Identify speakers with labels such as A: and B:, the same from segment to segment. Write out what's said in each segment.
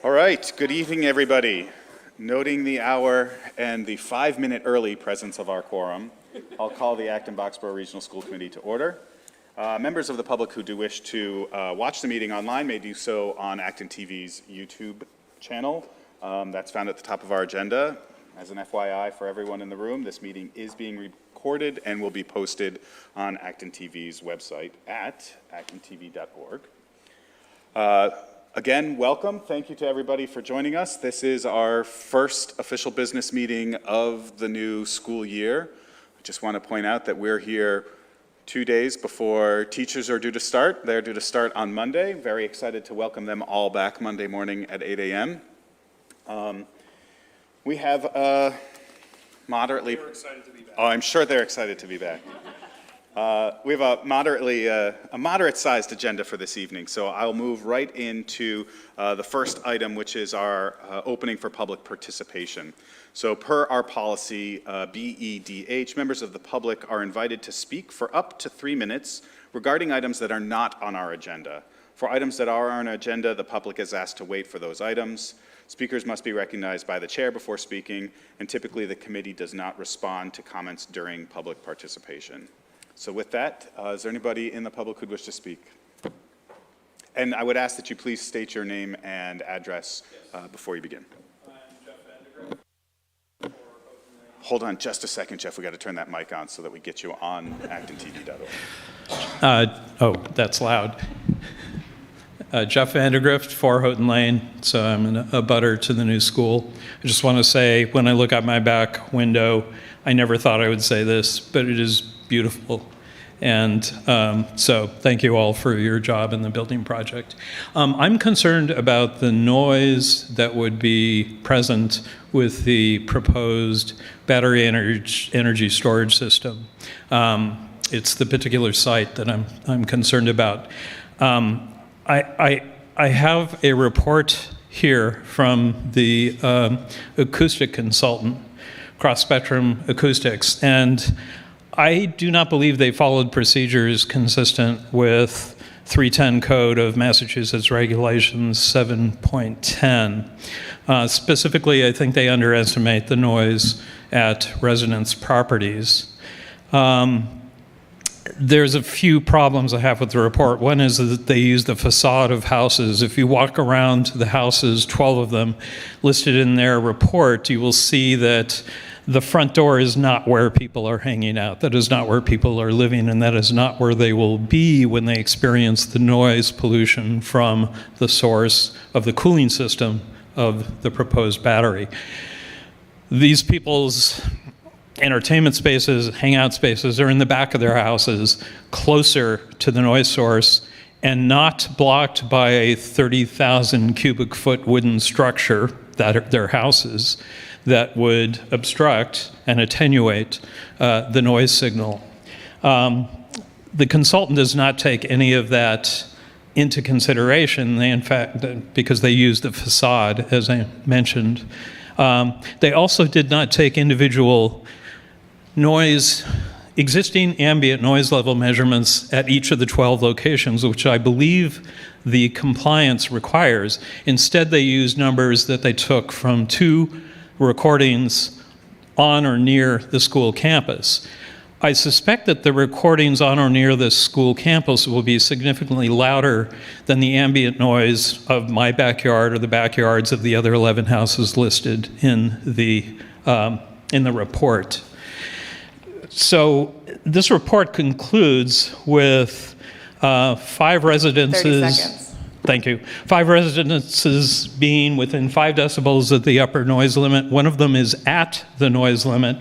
A: All right, good evening, everybody. Noting the hour and the 5-minute early presence of our quorum, I'll call the Acton-Boxborough Regional School Committee to order. Members of the public who do wish to watch the meeting online may do so on ActonTV's YouTube channel. That's found at the top of our agenda. As an FYI for everyone in the room, this meeting is being recorded and will be posted on ActonTV's website at actontv.org. Again, welcome. Thank you to everybody for joining us. This is our first official business meeting of the new school year. I just want to point out that we're here 2 days before teachers are due to start. They're due to start on Monday. Very excited to welcome them all back Monday morning at 8 a.m. We have a moderately... They're excited to be back. Oh, I'm sure they're excited to be back. We have a moderate-sized agenda for this evening, so I'll move right into the first item, which is our opening for public participation. So per our policy BEDH, members of the public are invited to speak for up to 3 minutes regarding items that are not on our agenda. For items that are on our agenda, the public is asked to wait for those items. Speakers must be recognized by the chair before speaking, and typically the committee does not respond to comments during public participation. So with that, is there anybody in the public who'd wish to speak? And I would ask that you please state your name and address before you begin.
B: I'm Jeff Vandergrift for Open Lane.
A: Hold on just a second, Jeff. We got to turn that mic on so that we get you on actontv.org.
C: Oh, that's loud. Jeff Vandergrift, 4 Houghton Lane, so I'm a butter to the new school. I just want to say, when I look out my back window, I never thought I would say this, but it is beautiful. And so thank you all for your job in the building project. I'm concerned about the noise that would be present with the proposed battery energy storage system. It's the particular site that I'm concerned about. I have a report here from the acoustic consultant, Cross Spectrum Acoustics, and I do not believe they followed procedures consistent with 310 Code of Massachusetts Regulations 7.10. Specifically, I think they underestimate the noise at residents' properties. There's a few problems I have with the report. One is that they use the facade of houses. If you walk around the houses, 12 of them listed in their report, you will see that the front door is not where people are hanging out. That is not where people are living, and that is not where they will be when they experience the noise pollution from the source of the cooling system of the proposed battery. These people's entertainment spaces, hangout spaces are in the back of their houses, closer to the noise source, and not blocked by a 30,000 cubic foot wooden structure that are their houses that would obstruct and attenuate the noise signal. The consultant does not take any of that into consideration. They, in fact, because they use the facade, as I mentioned. They also did not take individual existing ambient noise level measurements at each of the 12 locations, which I believe the compliance requires. Instead, they used numbers that they took from 2 recordings on or near the school campus. I suspect that the recordings on or near the school campus will be significantly louder than the ambient noise of my backyard or the backyards of the other 11 houses listed in the report. So this report concludes with 5 residences.
D: 30 seconds.
C: Thank you. 5 residences being within 5 decibels of the upper noise limit. 1 of them is at the noise limit,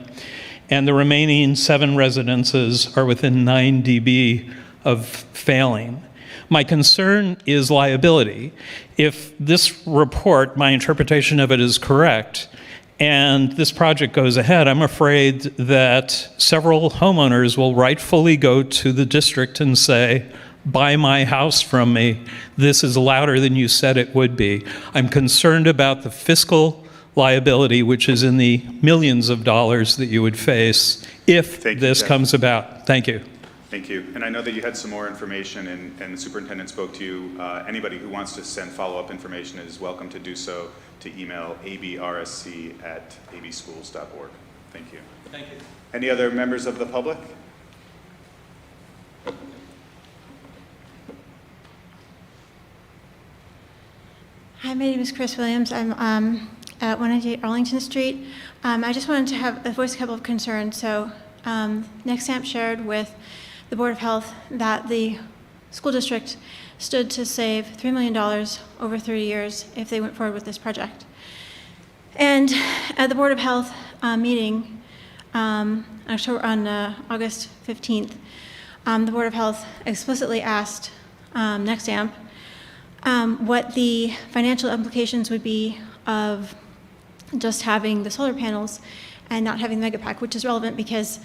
C: and the remaining 7 residences are within 9 dB of failing. My concern is liability. If this report, my interpretation of it is correct, and this project goes ahead, I'm afraid that several homeowners will rightfully go to the district and say, buy my house from me. This is louder than you said it would be. I'm concerned about the fiscal liability, which is in the millions of dollars that you would face if this comes about. Thank you.
A: Thank you. And I know that you had some more information, and the superintendent spoke to you. Anybody who wants to send follow-up information is welcome to do so to email abrsc@abschools.org. Thank you.
C: Thank you.
A: Any other members of the public?
D: Hi, my name is Chris Williams. I'm at 198 Arlington Street. I just wanted to voice a couple of concerns. So Nexamp shared with the Board of Health that the school district stood to save $3 million over 30 years if they went forward with this project. And at the Board of Health meeting on August 15th, the Board of Health explicitly asked Nexamp what the financial implications would be of just having the solar panels and not having the megapack, which is relevant because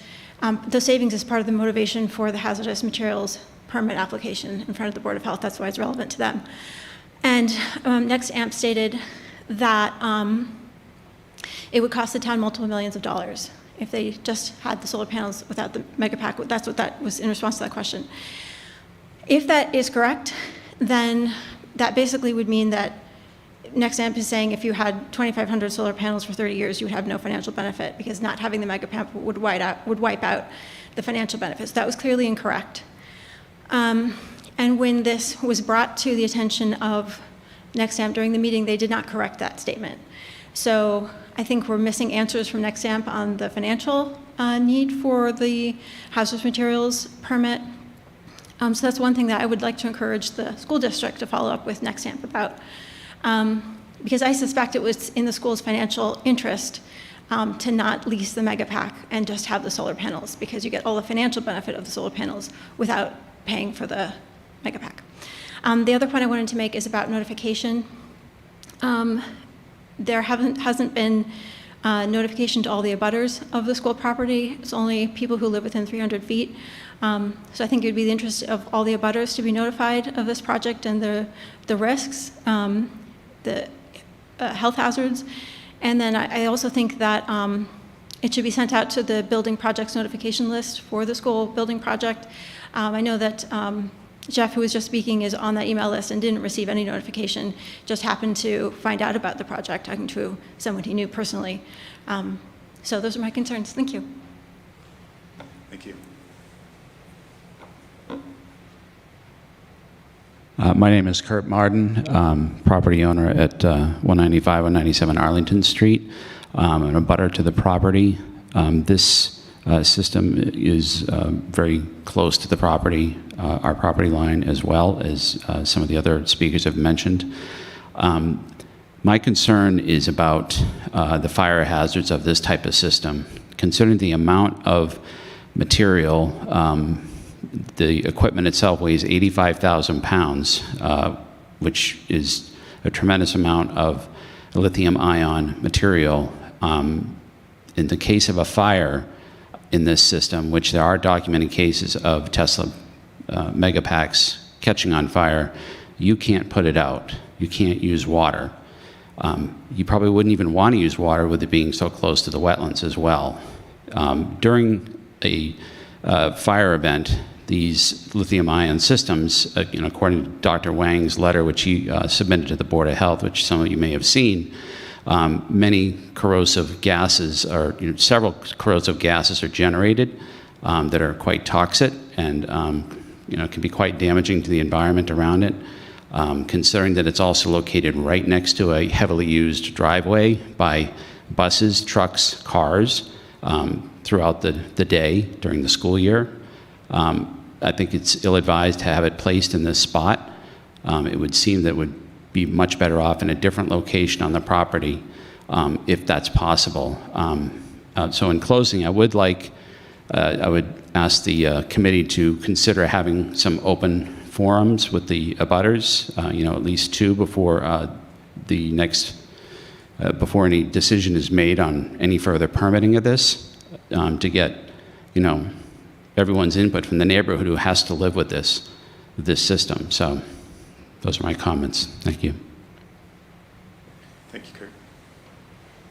D: the savings is part of the motivation for the hazardous materials permit application in front of the Board of Health. That's why it's relevant to them. And Nexamp stated that it would cost the town multiple millions of dollars if they just had the solar panels without the megapack. That's what that was in response to that question. If that is correct, then that basically would mean that Nexamp is saying if you had 2,500 solar panels for 30 years, you would have no financial benefit because not having the megapack would wipe out the financial benefits. That was clearly incorrect. And when this was brought to the attention of Nexamp during the meeting, they did not correct that statement. So I think we're missing answers from Nexamp on the financial need for the hazardous materials permit. So that's one thing that I would like to encourage the school district to follow up with Nexamp about. Because I suspect it was in the school's financial interest to not lease the megapack and just have the solar panels because you get all the financial benefit of the solar panels without paying for the megapack. The other point I wanted to make is about notification. There hasn't been notification to all the abutters of the school property. It's only people who live within 300 feet. So I think it would be the interest of all the abutters to be notified of this project and the risks, the health hazards. And then I also think that it should be sent out to the building projects notification list for the school building project. I know that Jeff, who was just speaking, is on that email list and didn't receive any notification, just happened to find out about the project, talking to someone he knew personally. So those are my concerns. Thank you.
A: Thank you.
E: My name is Kurt Martin, property owner at 195, 197 Arlington Street. I'm a butter to the property. This system is very close to the property, our property line, as well as some of the other speakers have mentioned. My concern is about the fire hazards of this type of system. Considering the amount of material, the equipment itself weighs 85,000 pounds, which is a tremendous amount of lithium-ion material. In the case of a fire in this system, which there are documented cases of Tesla megapacks catching on fire, you can't put it out. You can't use water. You probably wouldn't even want to use water with it being so close to the wetlands as well. During a fire event, these lithium-ion systems, according to Dr. Wang's letter, which he submitted to the Board of Health, which some of you may have seen, many corrosive gases, or several corrosive gases are generated that are quite toxic and can be quite damaging to the environment around it. Considering that it's also located right next to a heavily used driveway by buses, trucks, cars throughout the day during the school year. I think it's ill-advised to have it placed in this spot. It would seem that it would be much better off in a different location on the property if that's possible. So in closing, I would ask the committee to consider having some open forums with the abutters, at least two before before any decision is made on any further permitting of this, to get, everyone's input from the neighborhood who has to live with this system. So those are my comments. Thank you.
A: Thank you, Kurt.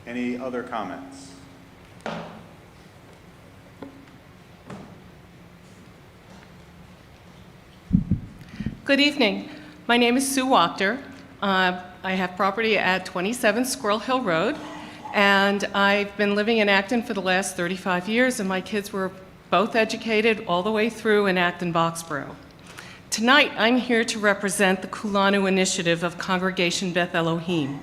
A: Any other comments?
F: Good evening. My name is Sue Wachter. I have property at 27 Squirrel Hill Road, and I've been living in Acton for the last 35 years, and my kids were both educated all the way through in Acton-Boxborough. Tonight, I'm here to represent the Kulanu Initiative of Congregation Beth Elohim.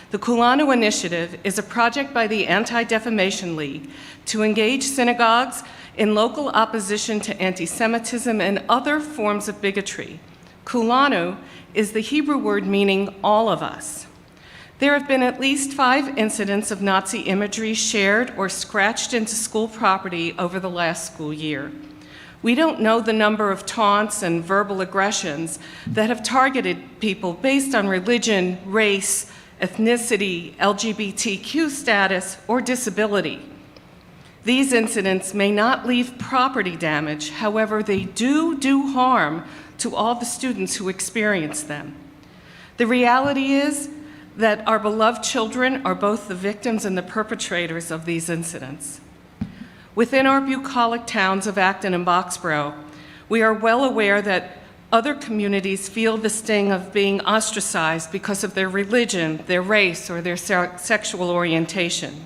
F: The Kulanu Initiative is a project by the Anti-Defamation League to engage synagogues in local opposition to anti-Semitism and other forms of bigotry. Kulanu is the Hebrew word meaning all of us. There have been at least 5 incidents of Nazi imagery shared or scratched into school property over the last school year. We don't know the number of taunts and verbal aggressions that have targeted people based on religion, race, ethnicity, LGBTQ status, or disability. These incidents may not leave property damage, however, they do harm to all the students who experience them. The reality is that our beloved children are both the victims and the perpetrators of these incidents. Within our bucolic towns of Acton and Boxborough, we are well aware that other communities feel the sting of being ostracized because of their religion, their race, or their sexual orientation.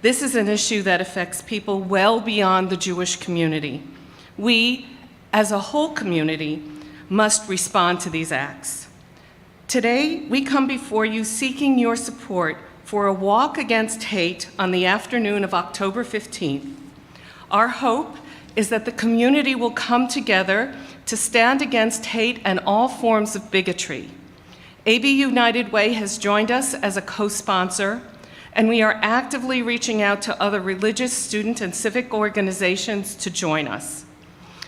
F: This is an issue that affects people well beyond the Jewish community. We, as a whole community, must respond to these acts. Today, we come before you seeking your support for a walk against hate on the afternoon of October 15th. Our hope is that the community will come together to stand against hate and all forms of bigotry. AB United Way has joined us as a co-sponsor, and we are actively reaching out to other religious, student, and civic organizations to join us.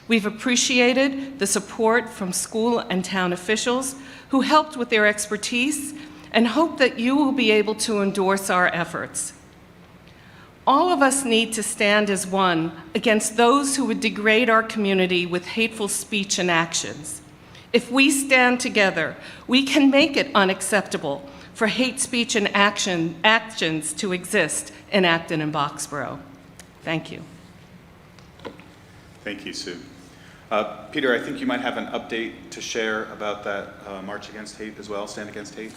F: We've appreciated the support from school and town officials who helped with their expertise and hope that you will be able to endorse our efforts. All of us need to stand as one against those who would degrade our community with hateful speech and actions. If we stand together, we can make it unacceptable for hate speech and actions to exist in Acton and Boxborough. Thank you.
A: Thank you, Sue. Peter, I think you might have an update to share about that March Against Hate as well, Stand Against Hate?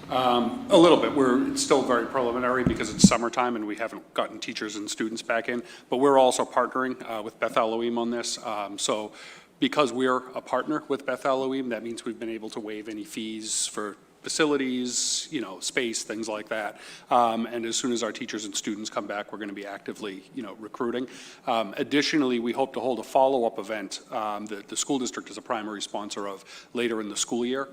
B: A little bit. It's still very preliminary because it's summertime and we haven't gotten teachers and students back in, but we're also partnering with Beth Elohim on this. So because we're a partner with Beth Elohim, that means we've been able to waive any fees for facilities, space, things like that. And as soon as our teachers and students come back, we're going to be actively, recruiting. Additionally, we hope to hold a follow-up event that the school district is a primary sponsor of later in the school year,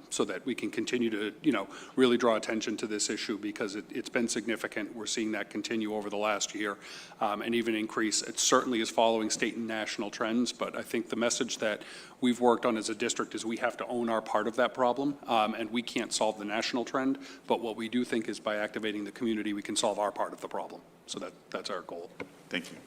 B: so that we can continue to, really draw attention to this issue because it's been significant. We're seeing that continue over the last year and even increase. It certainly is following state and national trends, but I think the message that we've worked on as a district is we have to own our part of that problem, and we can't solve the national trend, but what we do think is by activating the community, we can solve our part of the problem. So that's our goal.
A: Thank you.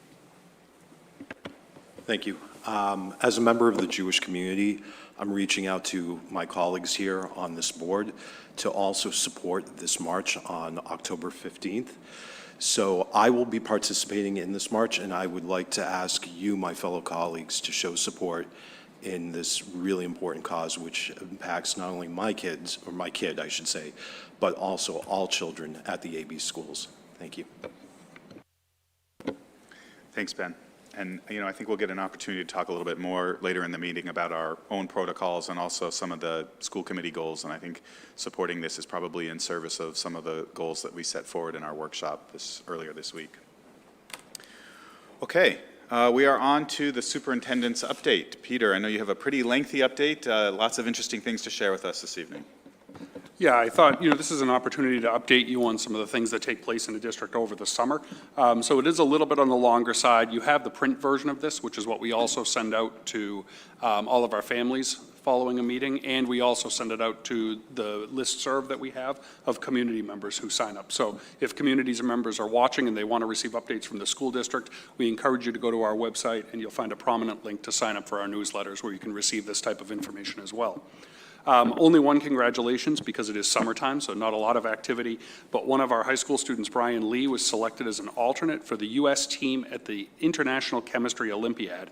G: Thank you. As a member of the Jewish community, I'm reaching out to my colleagues here on this board to also support this march on October 15th. So I will be participating in this march, and I would like to ask you, my fellow colleagues, to show support in this really important cause, which impacts not only my kids, or my kid, I should say, but also all children at the AB schools. Thank you.
A: Thanks, Ben. And, I think we'll get an opportunity to talk a little bit more later in the meeting about our own protocols and also some of the school committee goals. And I think supporting this is probably in service of some of the goals that we set forward in our workshop earlier this week. Okay. We are on to the superintendent's update. Peter, I know you have a pretty lengthy update, lots of interesting things to share with us this evening.
B: Yeah, I thought, this is an opportunity to update you on some of the things that take place in the district over the summer. So it is a little bit on the longer side. You have the print version of this, which is what we also send out to all of our families following a meeting, and we also send it out to the listserv that we have of community members who sign up. So if community members are watching and they want to receive updates from the school district, we encourage you to go to our website and you'll find a prominent link to sign up for our newsletters where you can receive this type of information as well. Only one congratulations because it is summertime, so not a lot of activity, but one of our high school students, Brian Lee, was selected as an alternate for the U.S. team at the International Chemistry Olympiad.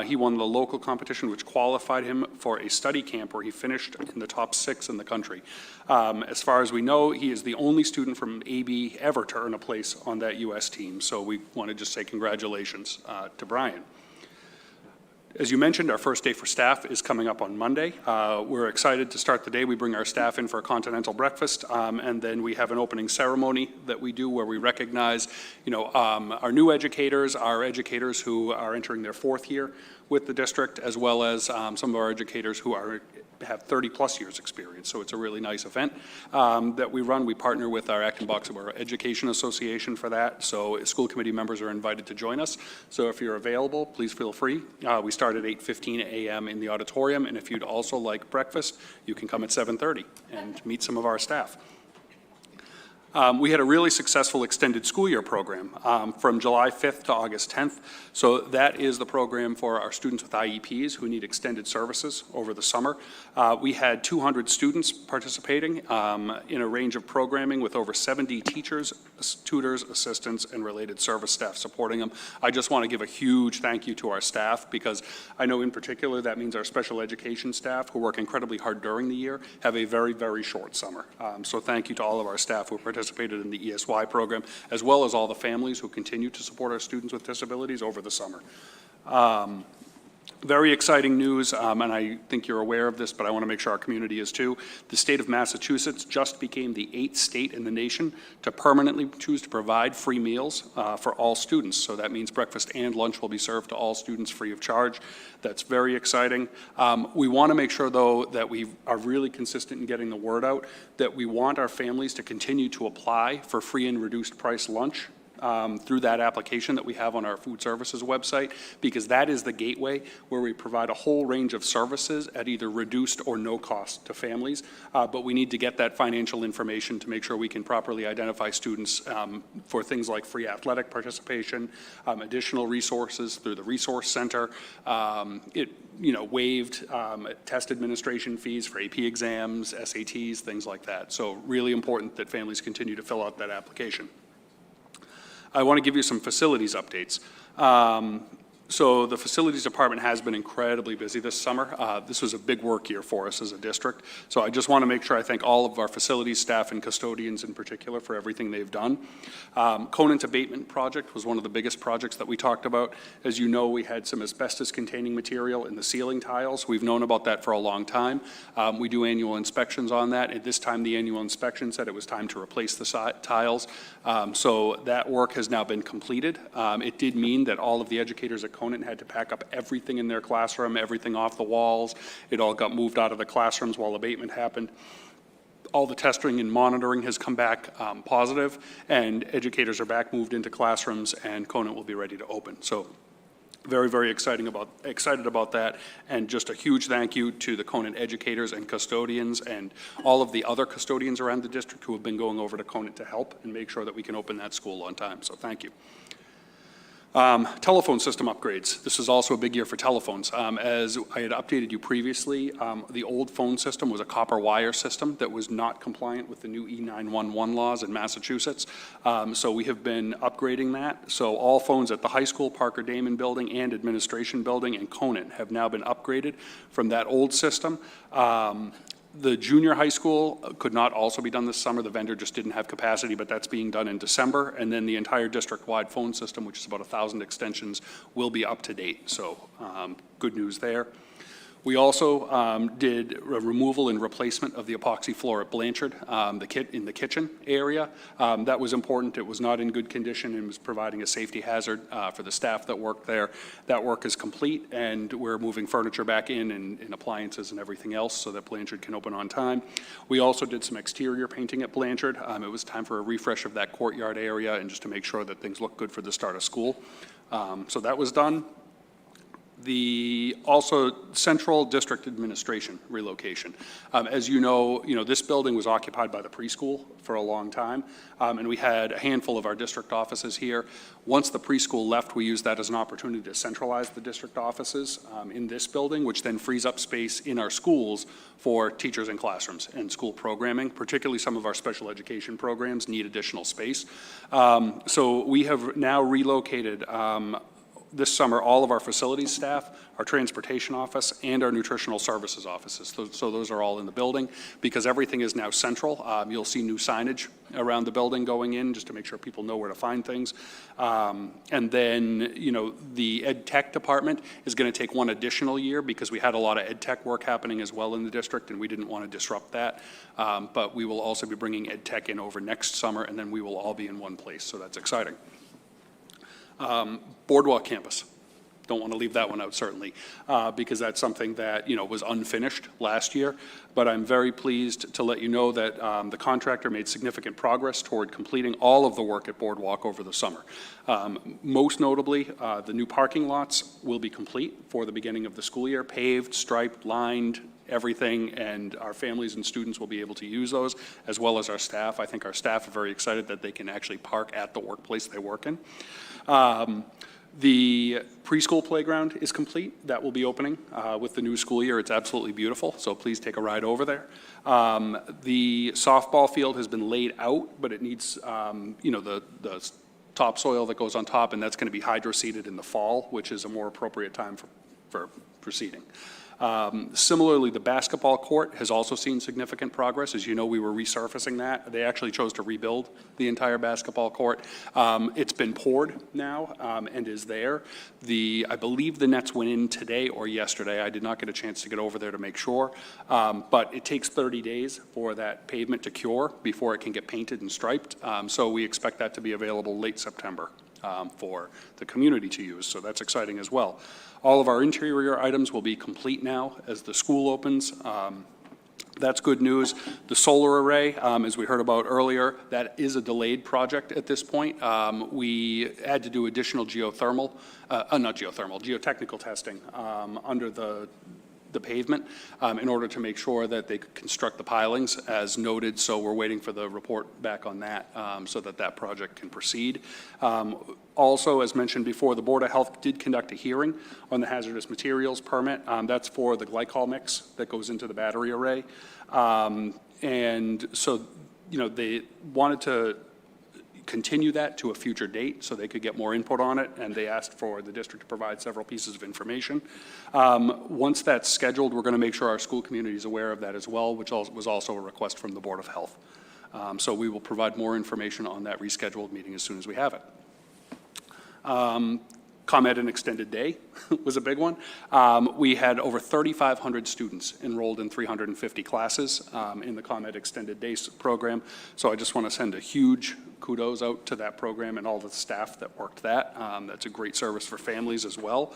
B: He won the local competition, which qualified him for a study camp where he finished in the top 6 in the country. As far as we know, he is the only student from AB ever to earn a place on that U.S. team, so we want to just say congratulations to Brian. As you mentioned, our first day for staff is coming up on Monday. We're excited to start the day. We bring our staff in for a continental breakfast, and then we have an opening ceremony that we do where we recognize, our new educators, our educators who are entering their 4th year with the district, as well as some of our educators who have 30-plus years experience. So it's a really nice event that we run. We partner with our Acton-Boxborough Education Association for that. So school committee members are invited to join us. So if you're available, please feel free. We start at 8:15 a.m. in the auditorium. And if you'd also like breakfast, you can come at 7:30 and meet some of our staff. We had a really successful extended school year program from July 5th to August 10th. So that is the program for our students with IEPs who need extended services over the summer. We had 200 students participating in a range of programming with over 70 teachers, tutors, assistants, and related service staff supporting them. I just want to give a huge thank you to our staff because I know in particular that means our special education staff who work incredibly hard during the year have a very, very short summer. So thank you to all of our staff who participated in the ESY program, as well as all the families who continue to support our students with disabilities over the summer. Very exciting news, and I think you're aware of this, but I want to make sure our community is too. The state of Massachusetts just became the 8th state in the nation to permanently choose to provide free meals for all students. So that means breakfast and lunch will be served to all students free of charge. That's very exciting. We want to make sure, though, that we are really consistent in getting the word out, that we want our families to continue to apply for free and reduced price lunch through that application that we have on our food services website, because that is the gateway where we provide a whole range of services at either reduced or no cost to families. But we need to get that financial information to make sure we can properly identify students for things like free athletic participation, additional resources through the Resource Center, waived test administration fees for AP exams, SATs, things like that. So really important that families continue to fill out that application. I want to give you some facilities updates. So the facilities department has been incredibly busy this summer. This was a big work year for us as a district. So I just want to make sure I thank all of our facilities staff and custodians in particular for everything they've done. Conant abatement project was one of the biggest projects that we talked about. As you know, we had some asbestos containing material in the ceiling tiles. We've known about that for a long time. We do annual inspections on that. At this time, the annual inspection said it was time to replace the tiles. So that work has now been completed. It did mean that all of the educators at Conant had to pack up everything in their classroom, everything off the walls. It all got moved out of the classrooms while abatement happened. All the testing and monitoring has come back positive, and educators are back moved into classrooms, and Conant will be ready to open. So very, very excited about that, and just a huge thank you to the Conant educators and custodians and all of the other custodians around the district who have been going over to Conant to help and make sure that we can open that school on time. So thank you. Telephone system upgrades. This is also a big year for telephones. As I had updated you previously, the old phone system was a copper wire system that was not compliant with the new E911 laws in Massachusetts. So we have been upgrading that. So all phones at the high school, Parker Damon building, and administration building and Conant have now been upgraded from that old system. The junior high school could not also be done this summer. The vendor just didn't have capacity, but that's being done in December. And then the entire district-wide phone system, which is about 1,000 extensions, will be up to date. So good news there. We also did a removal and replacement of the epoxy floor at Blanchard, in the kitchen area. That was important. It was not in good condition and was providing a safety hazard for the staff that worked there. That work is complete, and we're moving furniture back in and appliances and everything else so that Blanchard can open on time. We also did some exterior painting at Blanchard. It was time for a refresh of that courtyard area and just to make sure that things look good for the start of school. So that was done. The also Central District Administration relocation. As you know, this building was occupied by the preschool for a long time, and we had a handful of our district offices here. Once the preschool left, we used that as an opportunity to centralize the district offices in this building, which then frees up space in our schools for teachers and classrooms and school programming. Particularly some of our special education programs need additional space. So we have now relocated this summer all of our facilities staff, our transportation office, and our nutritional services offices. So those are all in the building because everything is now central. You'll see new signage around the building going in just to make sure people know where to find things. And then, the ed tech department is going to take one additional year because we had a lot of ed tech work happening as well in the district and we didn't want to disrupt that. But we will also be bringing ed tech in over next summer and then we will all be in one place. So that's exciting. Boardwalk campus. Don't want to leave that one out, certainly, because that's something that, was unfinished last year. But I'm very pleased to let you know that the contractor made significant progress toward completing all of the work at Boardwalk over the summer. Most notably, the new parking lots will be complete for the beginning of the school year, paved, striped, lined, everything, and our families and students will be able to use those, as well as our staff. I think our staff are very excited that they can actually park at the workplace they work in. The preschool playground is complete. That will be opening with the new school year. It's absolutely beautiful, so please take a ride over there. The softball field has been laid out, but it needs, the topsoil that goes on top, and that's going to be hydro-seeded in the fall, which is a more appropriate time for proceeding. Similarly, the basketball court has also seen significant progress. As you know, we were resurfacing that. They actually chose to rebuild the entire basketball court. It's been poured now and is there. I believe the nets went in today or yesterday. I did not get a chance to get over there to make sure. But it takes 30 days for that pavement to cure before it can get painted and striped. So we expect that to be available late September for the community to use. So that's exciting as well. All of our interior items will be complete now as the school opens. That's good news. The solar array, as we heard about earlier, that is a delayed project at this point. We had to do additional geotechnical testing under the pavement in order to make sure that they could construct the pilings as noted. So we're waiting for the report back on that so that project can proceed. Also, as mentioned before, the Board of Health did conduct a hearing on the hazardous materials permit. That's for the glycol mix that goes into the battery array. And so, they wanted to continue that to a future date so they could get more input on it, and they asked for the district to provide several pieces of information. Once that's scheduled, we're going to make sure our school community is aware of that as well, which was also a request from the Board of Health. So we will provide more information on that rescheduled meeting as soon as we have it. ComEd and Extended Day was a big one. We had over 3,500 students enrolled in 350 classes in the ComEd Extended Day program. So I just want to send a huge kudos out to that program and all the staff that worked that. That's a great service for families as well.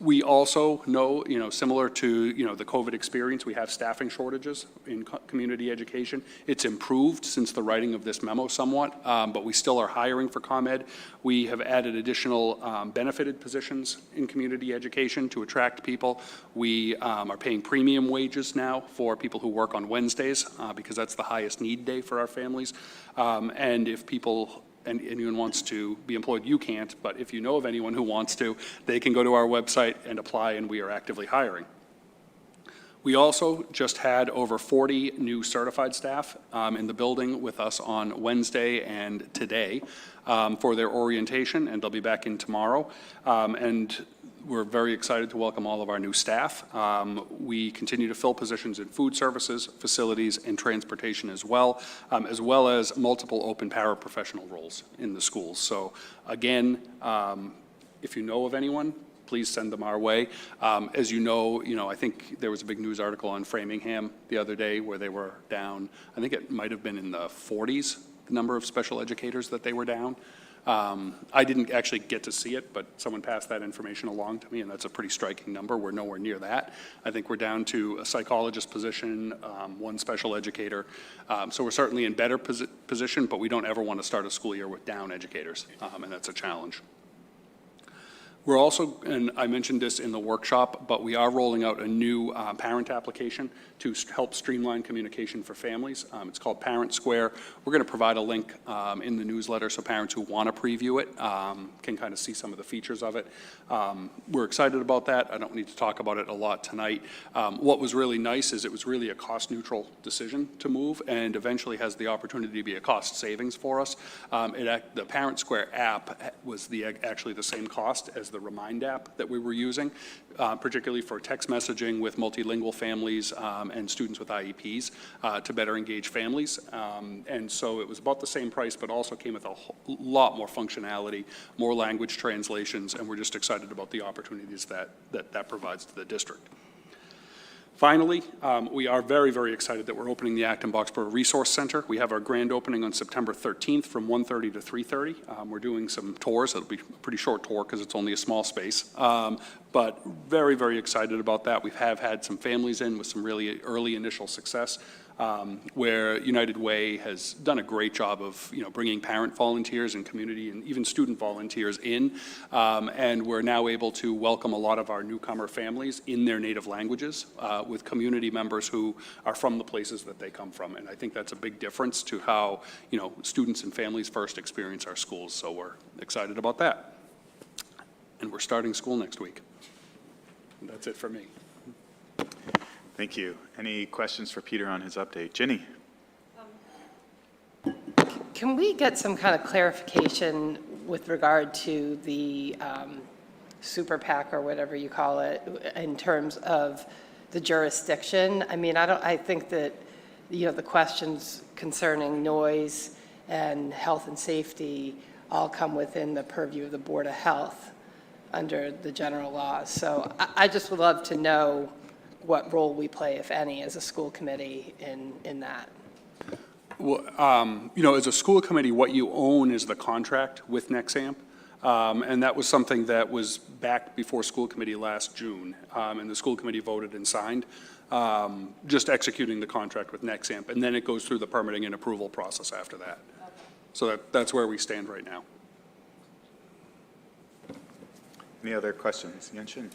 B: We also know, similar to, the COVID experience, we have staffing shortages in community education. It's improved since the writing of this memo somewhat, but we still are hiring for ComEd. We have added additional benefited positions in community education to attract people. We are paying premium wages now for people who work on Wednesdays because that's the highest need day for our families. And if anyone wants to be employed, you can't, but if you know of anyone who wants to, they can go to our website and apply, and we are actively hiring. We also just had over 40 new certified staff in the building with us on Wednesday and today for their orientation, and they'll be back in tomorrow. And we're very excited to welcome all of our new staff. We continue to fill positions in food services, facilities, and transportation as well as multiple open paraprofessional roles in the schools. So again, if you know of anyone, please send them our way. As you know, I think there was a big news article on Framingham the other day where they were down, I think it might have been in the 40s, the number of special educators that they were down. I didn't actually get to see it, but someone passed that information along to me, and that's a pretty striking number. We're nowhere near that. I think we're down to a psychologist position, one special educator. So we're certainly in better position, but we don't ever want to start a school year with down educators, and that's a challenge. We're also, and I mentioned this in the workshop, but we are rolling out a new parent application to help streamline communication for families. It's called Parent Square. We're going to provide a link in the newsletter so parents who want to preview it can kind of see some of the features of it. We're excited about that. I don't need to talk about it a lot tonight. What was really nice is it was really a cost-neutral decision to move and eventually has the opportunity to be a cost savings for us. The Parent Square app was actually the same cost as the Remind app that we were using, particularly for text messaging with multilingual families and students with IEPs to better engage families. And so it was about the same price, but also came with a lot more functionality, more language translations, and we're just excited about the opportunities that provides to the district. Finally, we are very, very excited that we're opening the Acton-Boxborough Resource Center. We have our grand opening on September 13th from 1:30 to 3:30. We're doing some tours. It'll be a pretty short tour because it's only a small space. But very, very excited about that. We have had some families in with some really early initial success, where United Way has done a great job of bringing parent volunteers and community and even student volunteers in, and we're now able to welcome a lot of our newcomer families in their native languages with community members who are from the places that they come from, and I think that's a big difference to how students and families first experience our schools, so we're excited about that. And we're starting school next week. And that's it for me.
A: Thank you. Any questions for Peter on his update? Ginny?
H: Can we get some kind of clarification with regard to the super PAC or whatever you call it in terms of the jurisdiction? I mean, I think that, the questions concerning noise and health and safety all come within the purview of the Board of Health under the general laws. So I just would love to know what role we play, if any, as a school committee in that.
B: Well, as a school committee, what you own is the contract with Nexamp, and that was something that was back before school committee last June, and the school committee voted and signed, just executing the contract with Nexamp, and then it goes through the permitting and approval process after that. Okay. So that's where we stand right now.
A: Any other questions? Yanshin?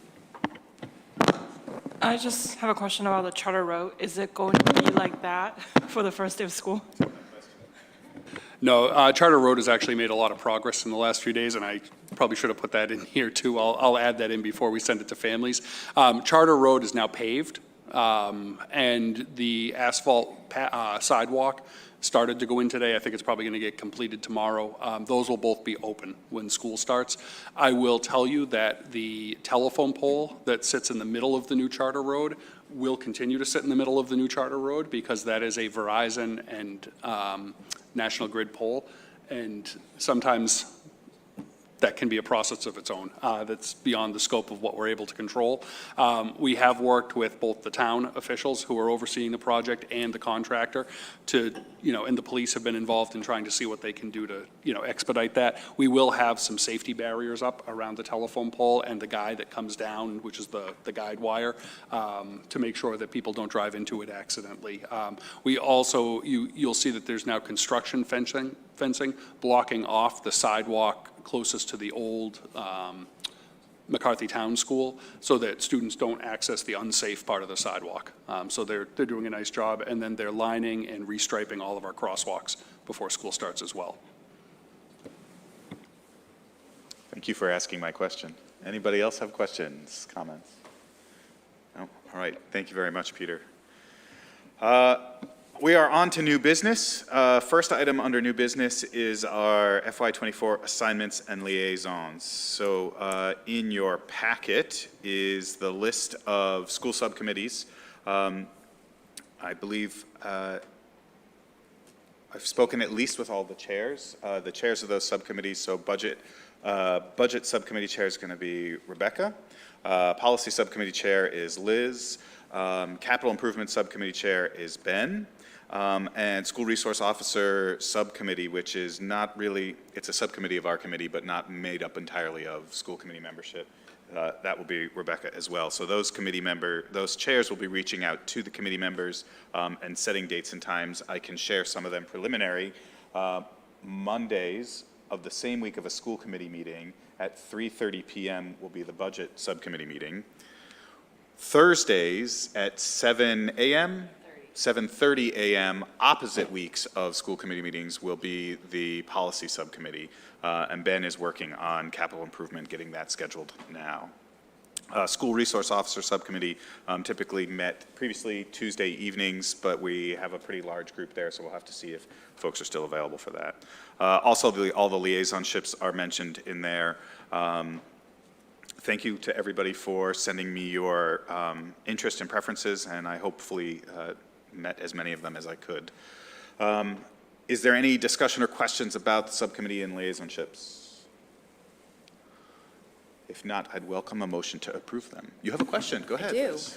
I: I just have a question about the charter road. Is it going to be like that for the first day of school?
B: No, Charter Road has actually made a lot of progress in the last few days, and I probably should have put that in here too. I'll add that in before we send it to families. Charter Road is now paved, and the asphalt sidewalk started to go in today. I think it's probably going to get completed tomorrow. Those will both be open when school starts. I will tell you that the telephone pole that sits in the middle of the new Charter Road will continue to sit in the middle of the new Charter Road because that is a Verizon and National Grid pole, and sometimes that can be a process of its own that's beyond the scope of what we're able to control. We have worked with both the town officials who are overseeing the project and the contractor to, and the police have been involved in trying to see what they can do to, expedite that. We will have some safety barriers up around the telephone pole and the guide that comes down, which is the guide wire, to make sure that people don't drive into it accidentally. We also, you'll see that there's now construction fencing blocking off the sidewalk closest to the old McCarthy Town School so that students don't access the unsafe part of the sidewalk. So they're doing a nice job, and then they're lining and restriping all of our crosswalks before school starts as well.
A: Thank you for asking my question. Anybody else have questions, comments? No? All right. Thank you very much, Peter. We are on to new business. First item under new business is our FY24 assignments and liaisons. So in your packet is the list of school subcommittees. I believe I've spoken at least with all the chairs of those subcommittees. So budget subcommittee chair is going to be Rebecca. Policy subcommittee chair is Liz. Capital improvement subcommittee chair is Ben. And school resource officer subcommittee, which is not really, it's a subcommittee of our committee, but not made up entirely of school committee membership. That will be Rebecca as well. So those those chairs will be reaching out to the committee members and setting dates and times. I can share some of them preliminary. Mondays of the same week of a school committee meeting at 3:30 p.m. will be the budget subcommittee meeting. Thursdays at 7 a.m., 7:30 a.m., opposite weeks of school committee meetings will be the policy subcommittee. And Ben is working on capital improvement, getting that scheduled now. School Resource Officer Subcommittee typically met previously Tuesday evenings, but we have a pretty large group there, so we'll have to see if folks are still available for that. Also, all the liaisonships are mentioned in there. Thank you to everybody for sending me your interest and preferences, and I hopefully met as many of them as I could. Is there any discussion or questions about the subcommittee and liaisonships? If not, I'd welcome a motion to approve them. You have a question, go ahead.
J: I do.
A: Liz.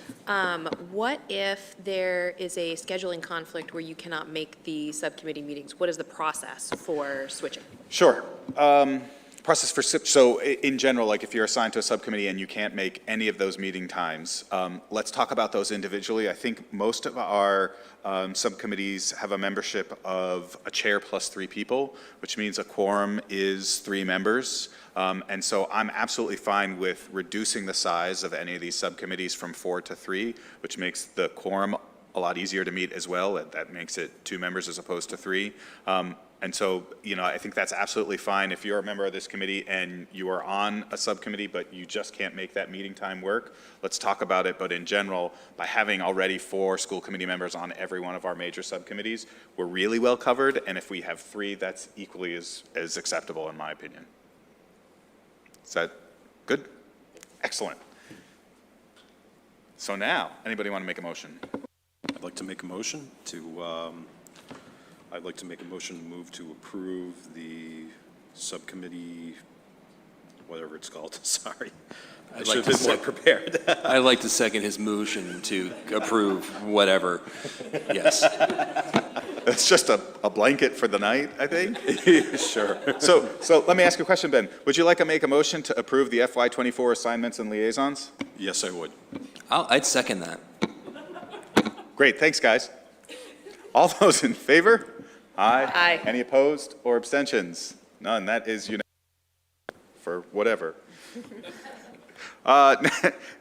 J: What if there is a scheduling conflict where you cannot make the subcommittee meetings? What is the process for switching?
A: Sure. Process for, so in general, like if you're assigned to a subcommittee and you can't make any of those meeting times, let's talk about those individually. I think most of our subcommittees have a membership of a chair plus 3 people, which means a quorum is 3 members. And so I'm absolutely fine with reducing the size of any of these subcommittees from 4 to 3, which makes the quorum a lot easier to meet as well. That makes it 2 members as opposed to 3. And so, you know, I think that's absolutely fine. If you're a member of this committee and you are on a subcommittee, but you just can't make that meeting time work, let's talk about it. But in general, by having already 4 school committee members on every one of our major subcommittees, we're really well covered. And if we have 3, that's equally as acceptable in my opinion. Is that good? Excellent. So now, anybody want to make a motion?
G: I'd like to make a motion to move to approve the subcommittee, whatever it's called, sorry. I should have been more prepared.
K: I'd like to second his motion to approve whatever, yes.
A: It's just a blanket for the night, I think.
G: Sure.
A: So let me ask you a question, Ben. Would you like to make a motion to approve the FY24 assignments and liaisons?
G: Yes, I would.
K: I'd second that.
A: Great, thanks, guys. All those in favor? Aye.
J: Aye.
A: Any opposed or abstentions? None. That is unanimous for whatever.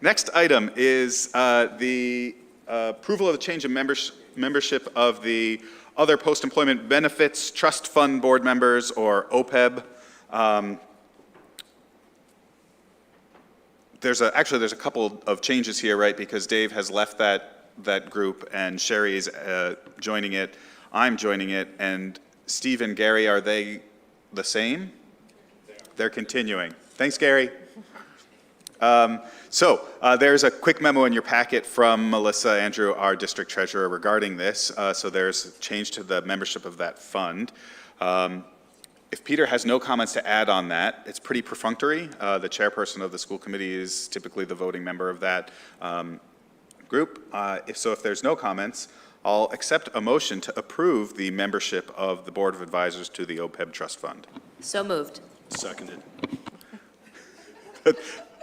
A: Next item is the approval of the change of membership of the other post-employment benefits trust fund board members, or OPEB. There's a couple of changes here, right? Because Dave has left that group and Sheri is joining it. I'm joining it, and Steve and Gary, are they the same? They're continuing. Thanks, Gary. There's a quick memo in your packet from Melissa Andrew, our district treasurer, regarding this. So there's a change to the membership of that fund. If Peter has no comments to add on that, it's pretty perfunctory. The chairperson of the school committee is typically the voting member of that group. If there's no comments, I'll accept a motion to approve the membership of the Board of Advisors to the OPEB Trust Fund.
J: So moved.
G: Seconded.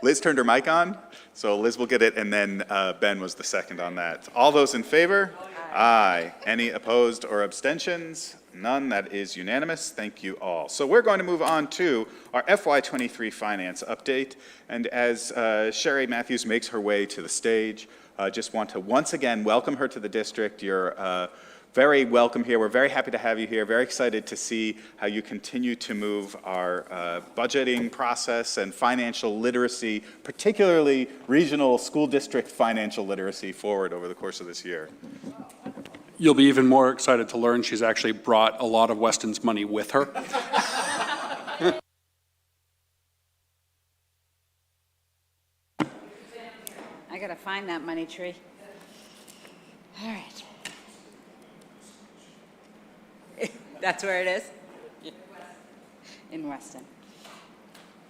A: Liz turned her mic on, so Liz will get it, and then Ben was the second on that. All those in favor? Aye. Any opposed or abstentions? None. That is unanimous. Thank you all. So we're going to move on to our FY23 finance update, and as Sheri Matthews makes her way to the stage, just want to once again welcome her to the district. You're very welcome here. We're very happy to have you here. Very excited to see how you continue to move our budgeting process and financial literacy, particularly regional school district financial literacy, forward over the course of this year.
B: You'll be even more excited to learn she's actually brought a lot of Weston's money with her.
L: I gotta find that money tree. All right. That's where it is? In Weston.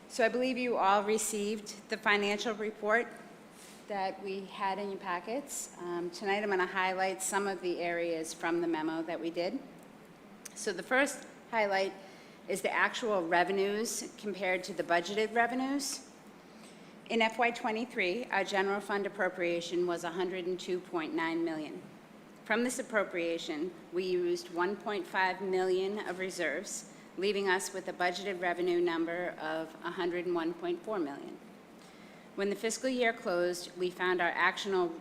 L: So I believe you all received the financial report that we had in your packets. Tonight I'm going to highlight some of the areas from the memo that we did. So the first highlight is the actual revenues compared to the budgeted revenues. In FY23, our general fund appropriation was $102.9 million. From this appropriation, we used $1.5 million of reserves, leaving us with a budgeted revenue number of $101.4 million. When the fiscal year closed, we found our actual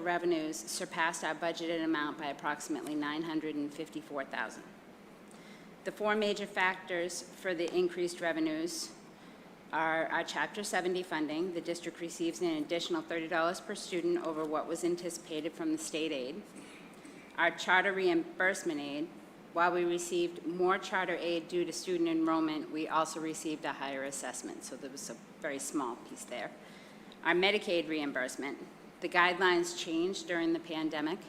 L: revenues surpassed our budgeted amount by approximately $954,000. The four major factors for the increased revenues are our Chapter 70 funding. The district receives an additional $30 per student over what was anticipated from the state aid. Our charter reimbursement aid. While we received more charter aid due to student enrollment, we also received a higher assessment, so there was a very small piece there. Our Medicaid reimbursement. The guidelines changed during the pandemic,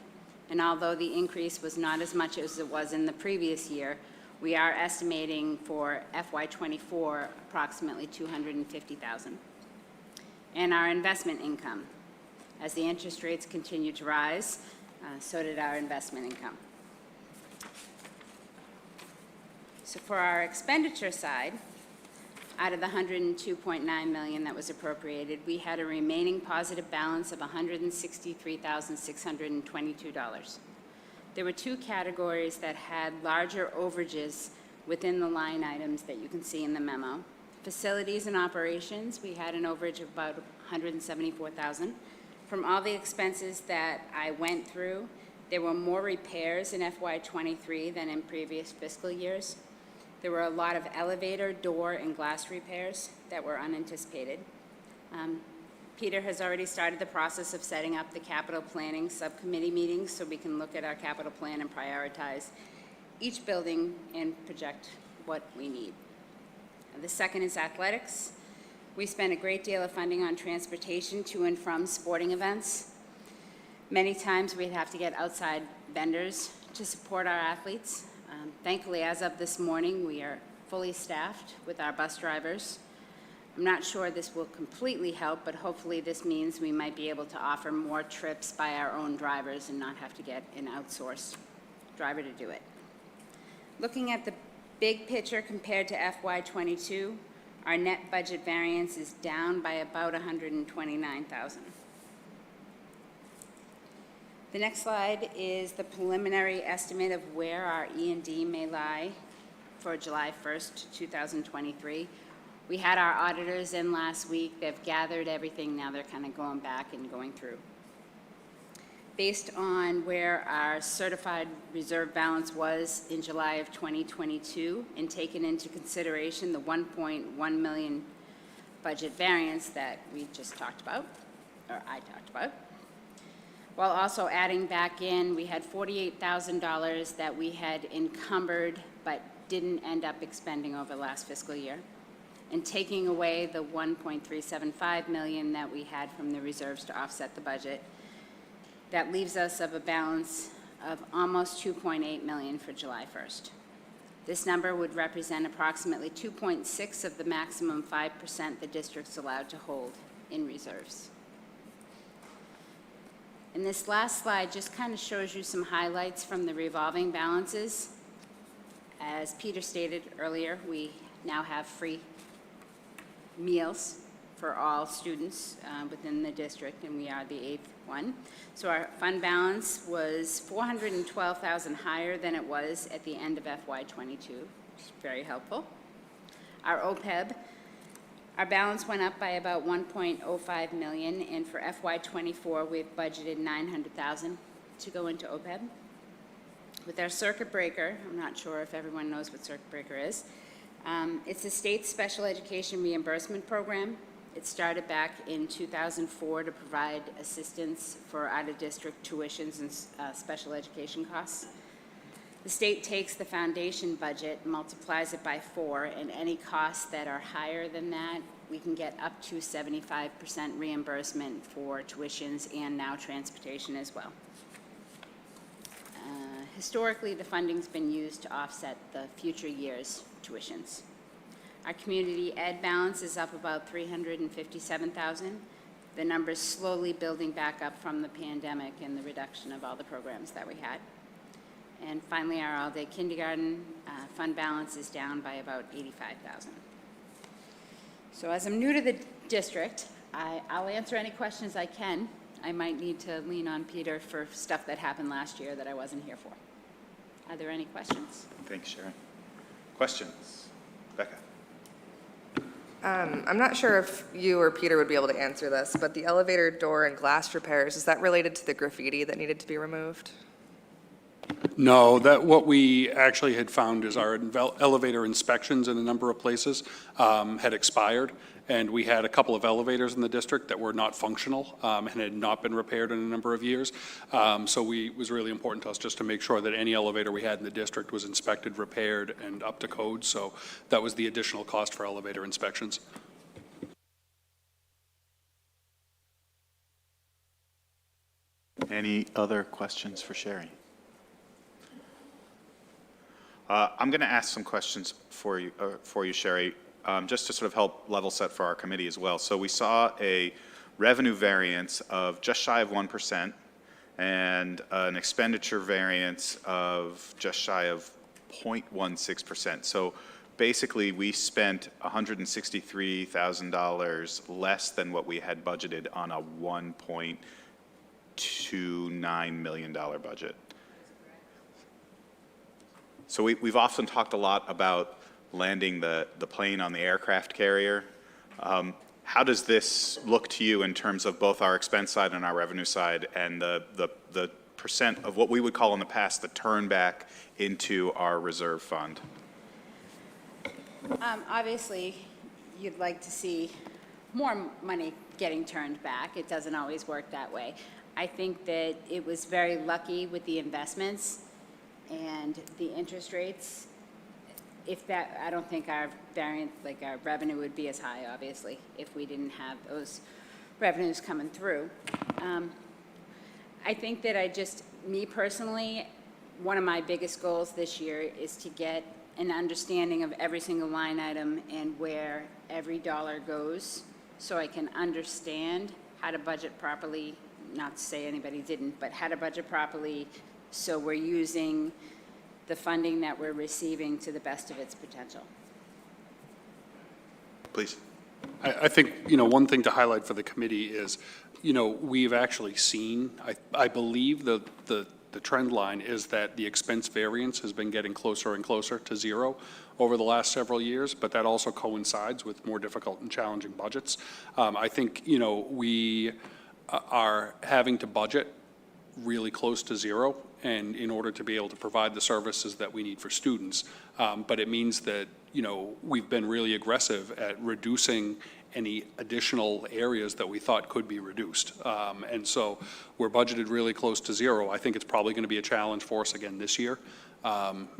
L: and although the increase was not as much as it was in the previous year, we are estimating for FY24 approximately $250,000. And our investment income. As the interest rates continue to rise, so did our investment income. So for our expenditure side, out of the $102.9 million that was appropriated, we had a remaining positive balance of $163,622. There were two categories that had larger overages within the line items that you can see in the memo. Facilities and operations, we had an overage of about $174,000. From all the expenses that I went through, there were more repairs in FY23 than in previous fiscal years. There were a lot of elevator, door, and glass repairs that were unanticipated. Peter has already started the process of setting up the capital planning subcommittee meetings so we can look at our capital plan and prioritize each building and project what we need. The second is athletics. We spend a great deal of funding on transportation to and from sporting events. Many times we'd have to get outside vendors to support our athletes. Thankfully, as of this morning, we are fully staffed with our bus drivers. I'm not sure this will completely help, but hopefully this means we might be able to offer more trips by our own drivers and not have to get an outsourced driver to do it. Looking at the big picture compared to FY22, our net budget variance is down by about $129,000. The next slide is the preliminary estimate of where our E&D may lie for July 1st, 2023. We had our auditors in last week. They've gathered everything. Now they're kind of going back and going through. Based on where our certified reserve balance was in July of 2022 and taken into consideration the $1.1 million budget variance that we just talked about, or I talked about, while also adding back in, we had $48,000 that we had encumbered but didn't end up expending over the last fiscal year, and taking away the $1.375 million that we had from the reserves to offset the budget. That leaves us of a balance of almost $2.8 million for July 1st. This number would represent approximately 2.6% of the maximum 5% the district's allowed to hold in reserves. And this last slide just kind of shows you some highlights from the revolving balances. As Peter stated earlier, we now have free meals for all students within the district, and we are the 8th one. So our fund balance was $412,000 higher than it was at the end of FY22, which is very helpful. Our OPEB, our balance went up by about $1.05 million, and for FY24, we've budgeted $900,000 to go into OPEB. With our circuit breaker, I'm not sure if everyone knows what circuit breaker is. It's a state special education reimbursement program. It started back in 2004 to provide assistance for out-of-district tuitions and special education costs. The state takes the foundation budget, multiplies it by 4, and any costs that are higher than that, we can get up to 75% reimbursement for tuitions and now transportation as well. Historically, the funding's been used to offset the future year's tuitions. Our community ed balance is up about $357,000. The number's slowly building back up from the pandemic and the reduction of all the programs that we had. And finally, our all-day kindergarten fund balance is down by about $85,000. So as I'm new to the district, I'll answer any questions I can. I might need to lean on Peter for stuff that happened last year that I wasn't here for. Are there any questions?
A: Thanks, Sheri. Questions? Becca?
M: I'm not sure if you or Peter would be able to answer this, but the elevator door and glass repairs, is that related to the graffiti that needed to be removed?
B: No, what we actually had found is our elevator inspections in a number of places had expired, and we had a couple of elevators in the district that were not functional and had not been repaired in a number of years. So it was really important to us just to make sure that any elevator we had in the district was inspected, repaired, and up to code. So that was the additional cost for elevator inspections.
A: Any other questions for Sheri? I'm going to ask some questions for you, Sheri, just to sort of help level set for our committee as well. So we saw a revenue variance of just shy of 1% and an expenditure variance of just shy of 0.16%. So basically, we spent $163,000 less than what we had budgeted on a $1.29 million budget. So we've often talked a lot about landing the plane on the aircraft carrier. How does this look to you in terms of both our expense side and our revenue side, and the percent of what we would call in the past the turn back into our reserve fund?
L: Obviously, you'd like to see more money getting turned back. It doesn't always work that way. I think that it was very lucky with the investments and the interest rates. If that, I don't think our variant, like our revenue would be as high, obviously, if we didn't have those revenues coming through. I think that me personally, one of my biggest goals this year is to get an understanding of every single line item and where every dollar goes, so I can understand how to budget properly, not to say anybody didn't, but how to budget properly so we're using the funding that we're receiving to the best of its potential.
A: Please.
B: I think, one thing to highlight for the committee is, we've actually seen, I believe the trend line is that the expense variance has been getting closer and closer to zero over the last several years, but that also coincides with more difficult and challenging budgets. I think, we are having to budget really close to zero, and in order to be able to provide the services that we need for students. But it means that, we've been really aggressive at reducing any additional areas that we thought could be reduced. And so we're budgeted really close to zero. I think it's probably going to be a challenge for us again this year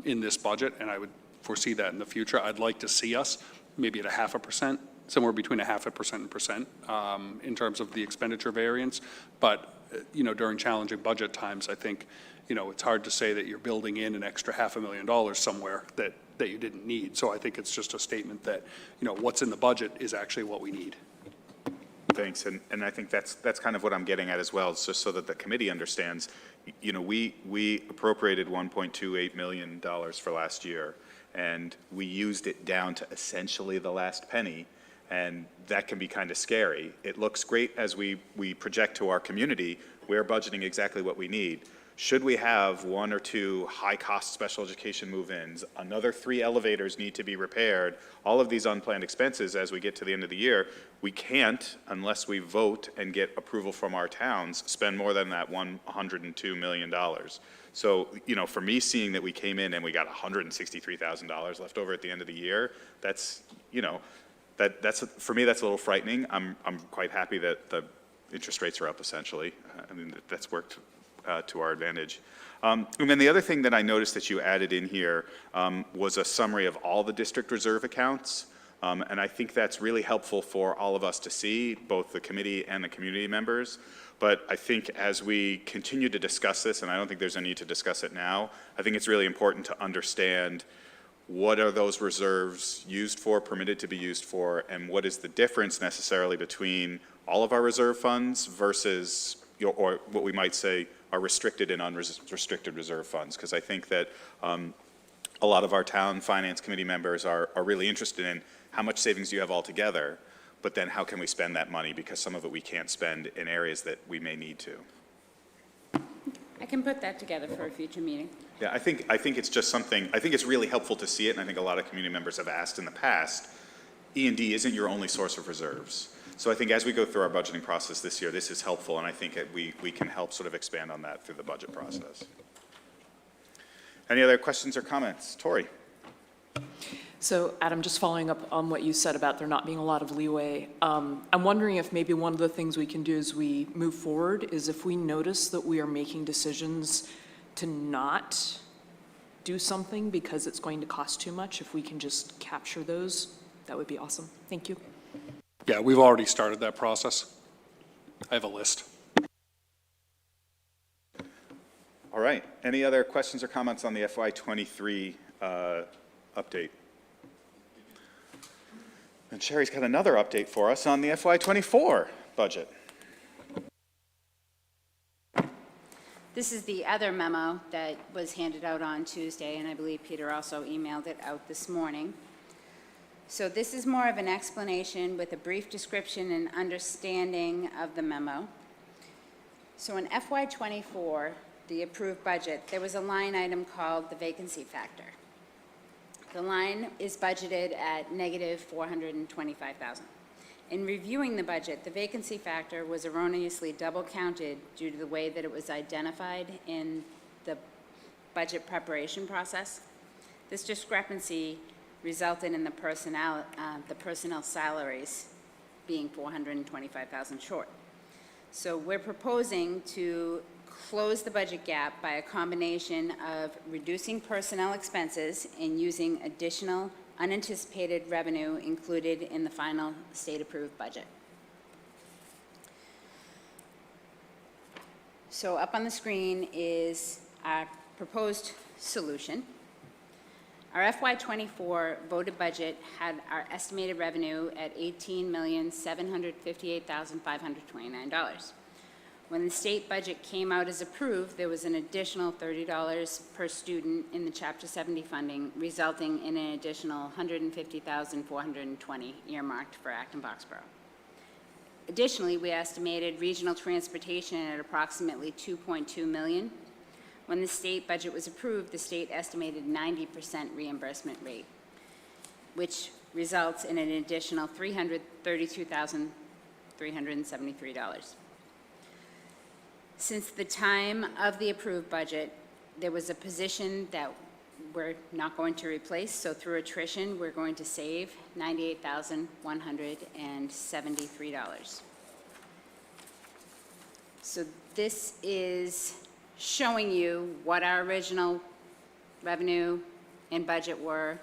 B: in this budget, and I would foresee that in the future. I'd like to see us maybe at 0.5%, somewhere between 0.5% and 1% in terms of the expenditure variance. But during challenging budget times, I think, it's hard to say that you're building in an extra $500,000 somewhere that you didn't need. So I think it's just a statement that, what's in the budget is actually what we need.
A: Thanks, and I think that's kind of what I'm getting at as well, just so that the committee understands. We appropriated $1.28 million for last year, and we used it down to essentially the last penny, and that can be kind of scary. It looks great as we project to our community. We're budgeting exactly what we need. Should we have 1 or 2 high-cost special education move-ins, another 3 elevators need to be repaired, all of these unplanned expenses as we get to the end of the year, we can't, unless we vote and get approval from our towns, spend more than that $102 million. So, for me, seeing that we came in and we got $163,000 left over at the end of the year, that's, for me, that's a little frightening. I'm quite happy that the interest rates are up, essentially. That's worked to our advantage. And then the other thing that I noticed that you added in here was a summary of all the district reserve accounts. And I think that's really helpful for all of us to see, both the committee and the community members. But I think as we continue to discuss this, and I don't think there's a need to discuss it now, I think it's really important to understand what are those reserves used for, permitted to be used for, and what is the difference necessarily between all of our reserve funds versus, or what we might say are restricted and unrestricted reserve funds. Because I think that a lot of our town finance committee members are really interested in how much savings do you have altogether, but then how can we spend that money, because some of it we can't spend in areas that we may need to.
L: I can put that together for a future meeting.
A: Yeah, I think it's just something, I think it's really helpful to see it, and I think a lot of community members have asked in the past, E&D isn't your only source of reserves. So I think as we go through our budgeting process this year, this is helpful, and I think we can help sort of expand on that through the budget process. Any other questions or comments? Tori?
I: So Adam, just following up on what you said about there not being a lot of leeway, I'm wondering if maybe one of the things we can do as we move forward is if we notice that we are making decisions to not do something because it's going to cost too much, if we can just capture those, that would be awesome. Thank you.
B: Yeah, we've already started that process. I have a list.
A: All right. Any other questions or comments on the FY23 update? And Sheri's got another update for us on the FY24 budget.
L: This is the other memo that was handed out on Tuesday, and I believe Peter also emailed it out this morning. So this is more of an explanation with a brief description and understanding of the memo. So in FY24, the approved budget, there was a line item called the vacancy factor. The line is budgeted at negative $425,000. In reviewing the budget, the vacancy factor was erroneously double counted due to the way that it was identified in the budget preparation process. This discrepancy resulted in the personnel salaries being $425,000 short. So we're proposing to close the budget gap by a combination of reducing personnel expenses and using additional unanticipated revenue included in the final state-approved budget. So up on the screen is our proposed solution. Our FY24 voted budget had our estimated revenue at $18,758,529. When the state budget came out as approved, there was an additional $30 per student in the Chapter 70 funding, resulting in an additional $150,420 earmarked for Acton-Boxborough. Additionally, we estimated regional transportation at approximately $2.2 million. When the state budget was approved, the state estimated 90% reimbursement rate, which results in an additional $332,373. Since the time of the approved budget, there was a position that we're not going to replace, so through attrition, we're going to save $98,173. So this is showing you what our original revenue and budget were,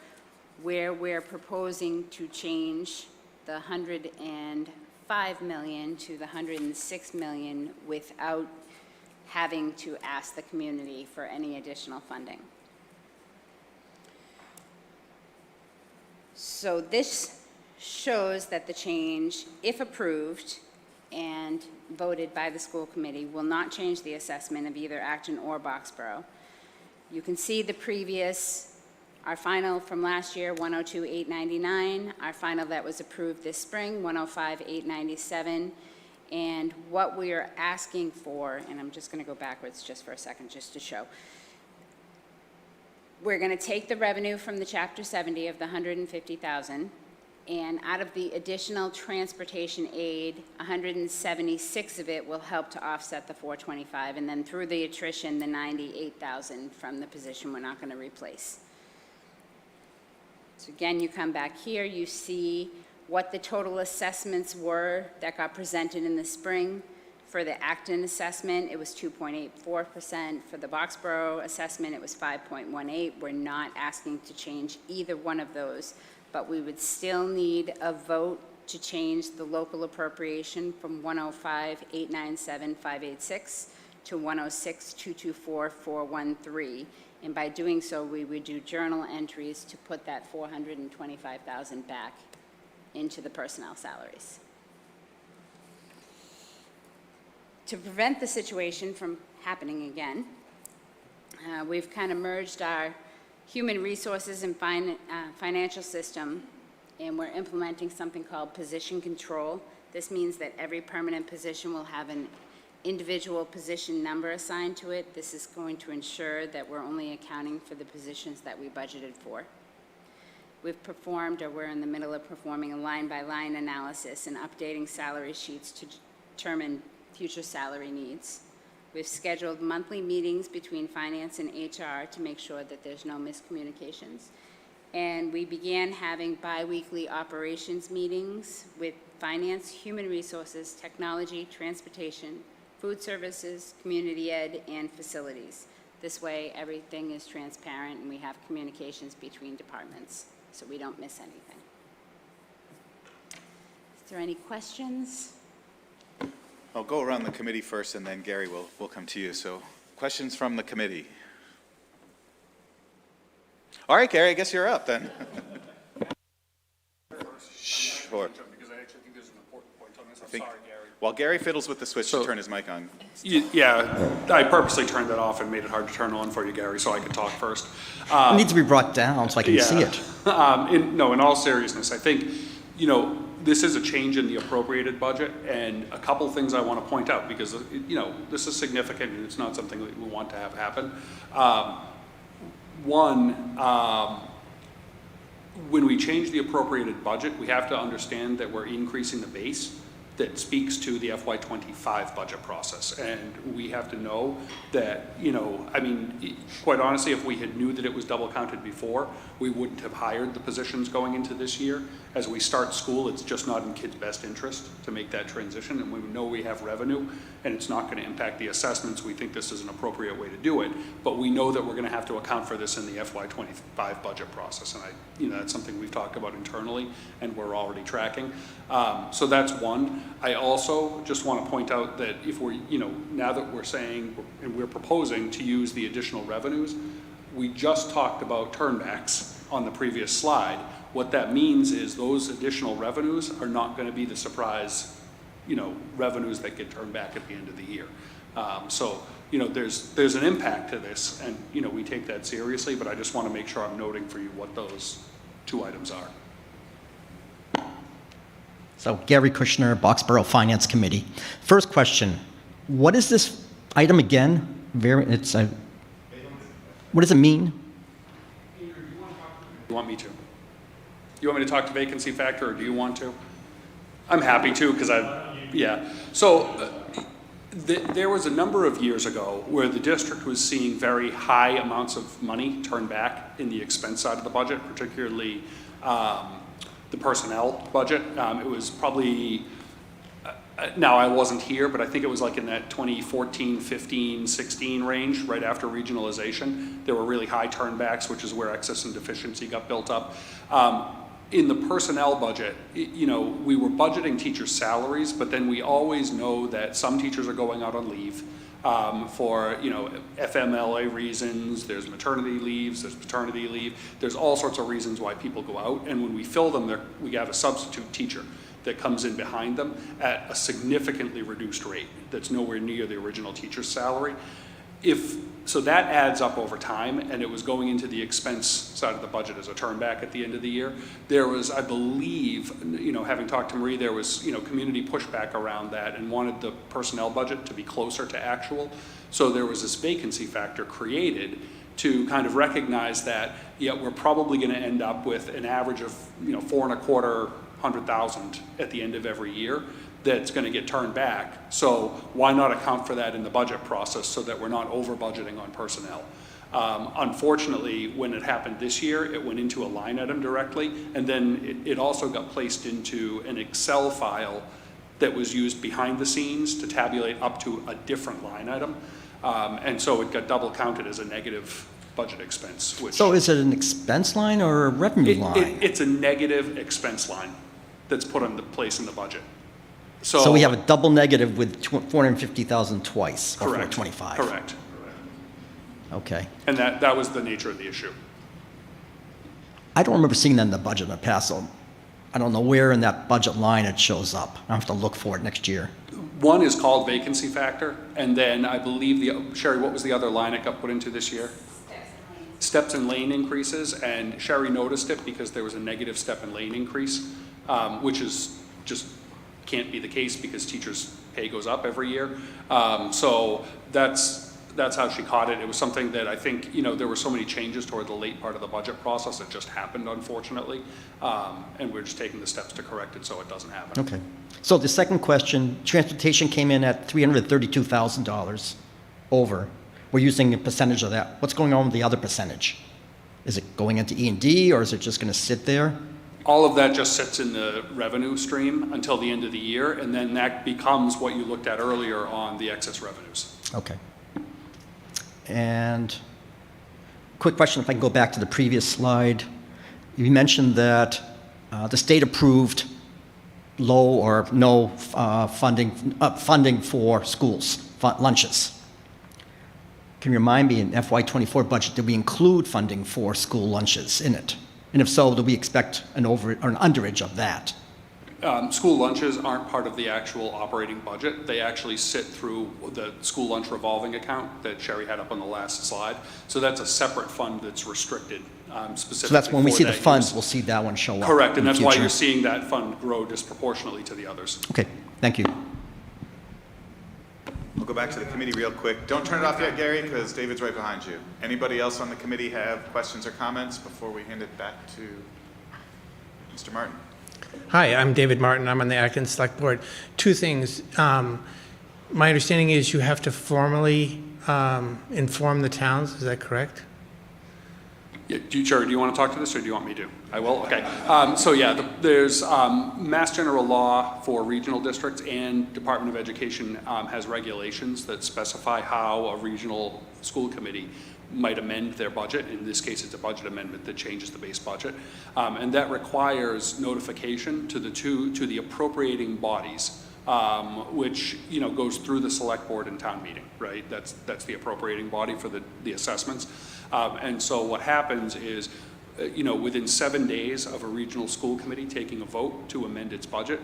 L: where we're proposing to change the $105 million to the $106 million without having to ask the community for any additional funding. So this shows that the change, if approved and voted by the school committee, will not change the assessment of either Acton or Boxborough. You can see the previous, our final from last year, 102,899, our final that was approved this spring, 105,897, and what we are asking for, and I'm just going to go backwards just for a second just to show. We're going to take the revenue from the Chapter 70 of the $150,000, and out of the additional transportation aid, 176 of it will help to offset the 425, and then through the attrition, the 98,000 from the position we're not going to replace. So again, you come back here, you see what the total assessments were that got presented in the spring. For the Acton assessment, it was 2.84%. For the Boxborough assessment, it was 5.18. We're not asking to change either one of those, but we would still need a vote to change the local appropriation from 105,897,586 to 106,224,413. And by doing so, we would do journal entries to put that $425,000 back into the personnel salaries. To prevent the situation from happening again, we've kind of merged our human resources and financial system, and we're implementing something called position control. This means that every permanent position will have an individual position number assigned to it. This is going to ensure that we're only accounting for the positions that we budgeted for. We've performed, or we're in the middle of performing, a line-by-line analysis and updating salary sheets to determine future salary needs. We've scheduled monthly meetings between finance and HR to make sure that there's no miscommunications. And we began having bi-weekly operations meetings with finance, human resources, technology, transportation, food services, community ed, and facilities. This way, everything is transparent and we have communications between departments, so we don't miss anything. Is there any questions?
A: I'll go around the committee first, and then Gary will come to you. So, questions from the committee? All right, Gary, I guess you're up then. Sure.
B: Because I actually think there's an important point on this. I'm
A: Think-
B: sorry, Gary.
A: While Gary fiddles with the switch to turn his mic on.
B: Yeah, I purposely turned that off and made it hard to turn on for you, Gary, so I could talk first.
N: It needs to be brought down so I can see it.
B: In all seriousness, I think, this is a change in the appropriated budget, and a couple things I want to point out, because, this is significant and it's not something that we want to have happen. One, when we change the appropriated budget, we have to understand that we're increasing the base that speaks to the FY25 budget process. And we have to know that, quite honestly, if we had knew that it was double counted before, we wouldn't have hired the positions going into this year. As we start school, it's just not in kids' best interest to make that transition. And we know we have revenue and it's not going to impact the assessments. We think this is an appropriate way to do it. But we know that we're going to have to account for this in the FY25 budget process. And that's something we've talked about internally and we're already tracking. So that's one. I also just want to point out that if we're, now that we're saying and we're proposing to use the additional revenues, we just talked about turnbacks on the previous slide. What that means is those additional revenues are not going to be the surprise, revenues that get turned back at the end of the year. So, there's an impact to this, and, we take that seriously, but I just want to make sure I'm noting for you what those two items are.
N: So Gary Kushner, Boxborough Finance Committee. First question, what is this item again? What does it mean?
B: You want me to? You want me to talk to vacancy factor, or do you want to? I'm happy to, because So there was a number of years ago where the district was seeing very high amounts of money turned back in the expense side of the budget, particularly the personnel budget. It was probably, now I wasn't here, but I think it was like in that 2014, 15, 16 range, right after regionalization. There were really high turnbacks, which is where excess and deficiency got built up. In the personnel budget, we were budgeting teachers' salaries, but then we always know that some teachers are going out on leave for, FMLA reasons, there's maternity leaves, there's paternity leave, there's all sorts of reasons why people go out, and when we fill them, we have a substitute teacher that comes in behind them at a significantly reduced rate that's nowhere near the original teacher's salary. So that adds up over time, and it was going into the expense side of the budget as a turnback at the end of the year. There was, I believe, having talked to Marie, there was, community pushback around that and wanted the personnel budget to be closer to actual. So there was this vacancy factor created to kind of recognize that, we're probably going to end up with an average of, $4,250,000 at the end of every year that's going to get turned back. So why not account for that in the budget process so that we're not over budgeting on personnel? Unfortunately, when it happened this year, it went into a line item directly, and then it also got placed into an Excel file that was used behind the scenes to tabulate up to a different line item. And so it got double counted as a negative budget expense.
N: So is it an expense line or a revenue line?
B: It's a negative expense line that's put into place in the budget.
N: So we have a double negative with 450,000 twice, or
B: correct,
N: 425.
B: Correct.
N: Okay.
B: And that was the nature of the issue.
N: I don't remember seeing that in the budget in the past, so I don't know where in that budget line it shows up. I have to look for it next year.
B: One is called vacancy factor, and then I believe Sheri, what was the other line it got put into this year? Steps and lane increases, and Sheri noticed it because there was a negative step and lane increase, which is just can't be the case because teachers pay goes up every year. So that's how she caught it. It was something that I think, there were so many changes toward the late part of the budget process. It just happened, unfortunately. And we're just taking the steps to correct it so it doesn't happen.
N: Okay. So the second question, transportation came in at $332,000 over. We're using a percentage of that. What's going on with the other percentage? Is it going into E&D, or is it just going to sit there?
B: All of that just sits in the revenue stream until the end of the year, and then that becomes what you looked at earlier on the excess revenues.
N: Okay. And quick question, if I can go back to the previous slide. You mentioned that the state approved low or no funding for schools, lunches. Can you remind me, in FY24 budget, did we include funding for school lunches in it? And if so, do we expect an underage of that?
B: School lunches aren't part of the actual operating budget. They actually sit through the school lunch revolving account that Sheri had up on the last slide. So that's a separate fund that's restricted specifically.
N: So that's when we
B: for
N: see the
B: that
N: funds,
B: use.
N: we'll see that one show up.
B: Correct,
N: in
B: and
N: the
B: that's why
N: future.
B: you're seeing that fund grow disproportionately to the others.
N: Okay, thank you.
A: We'll go back to the committee real quick. Don't turn it off yet, Gary, because David's right behind you. Anybody else on the committee have questions or comments before we hand it back to Mr. Martin?
O: Hi, I'm David Martin. I'm on the Acton Select Board. Two things. My understanding is you have to formally inform the towns. Is that correct?
B: Yeah, Sheri, do you want to talk to this, or do you want me to? I will? Okay. So yeah, there's Mass General Law for regional districts, and Department of Education has regulations that specify how a regional school committee might amend their budget. In this case, it's a budget amendment that changes the base budget. And that requires notification to the appropriating bodies, which, goes through the select board and town meeting, right? That's the appropriating body for the assessments. And so what happens is, within 7 days of a regional school committee taking a vote to amend its budget,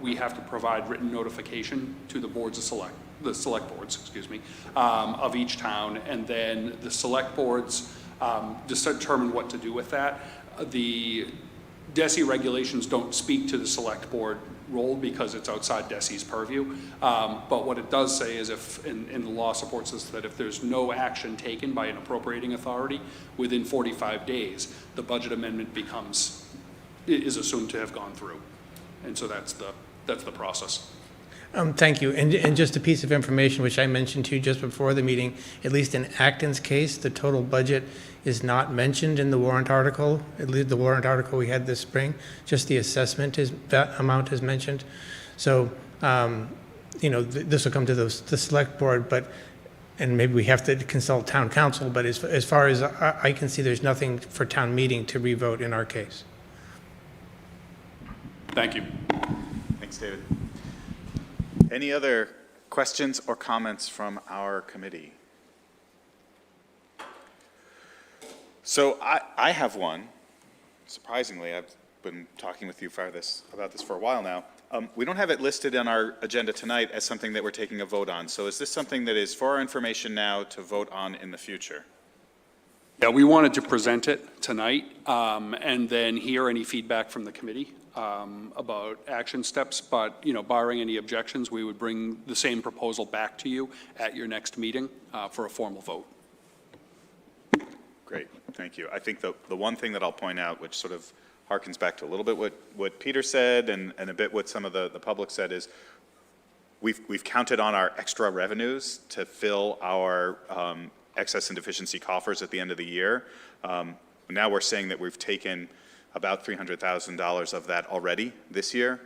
B: we have to provide written notification to the select boards, of each town, and then the select boards determine what to do with that. The DESI regulations don't speak to the select board role because it's outside DESI's purview. But what it does say is and the law supports this, that if there's no action taken by an appropriating authority within 45 days, the budget amendment is assumed to have gone through. And so that's the process.
O: Thank you. And just a piece of information which I mentioned to you just before the meeting, at least in Acton's case, the total budget is not mentioned in the warrant article, at least the warrant article we had this spring. Just the assessment that amount is mentioned. So, this will come to the select board, and maybe we have to consult town council, but as far as I can see, there's nothing for town meeting to revote in our case.
B: Thank you.
A: Thanks, David. Any other questions or comments from our committee? So I have one. Surprisingly, I've been talking with you about this for a while now. We don't have it listed on our agenda tonight as something that we're taking a vote on. So is this something that is for our information now to vote on in the future?
B: Yeah, we wanted to present it tonight and then hear any feedback from the committee about action steps, but, barring any objections, we would bring the same proposal back to you at your next meeting for a formal vote.
A: Great, thank you. I think the one thing that I'll point out, which sort of harkens back to a little bit what Peter said and a bit what some of the public said, is we've counted on our extra revenues to fill our excess and deficiency coffers at the end of the year. Now we're saying that we've taken about $300,000 of that already this year.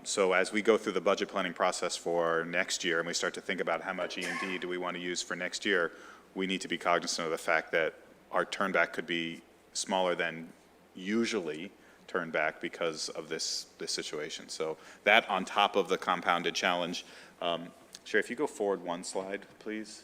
A: So as we go through the budget planning process for next year and we start to think about how much E&D do we want to use for next year, we need to be cognizant of the fact that our turnback could be smaller than usually turned back because of this situation. So that on top of the compounded challenge. Sheri, if you go forward one slide, please.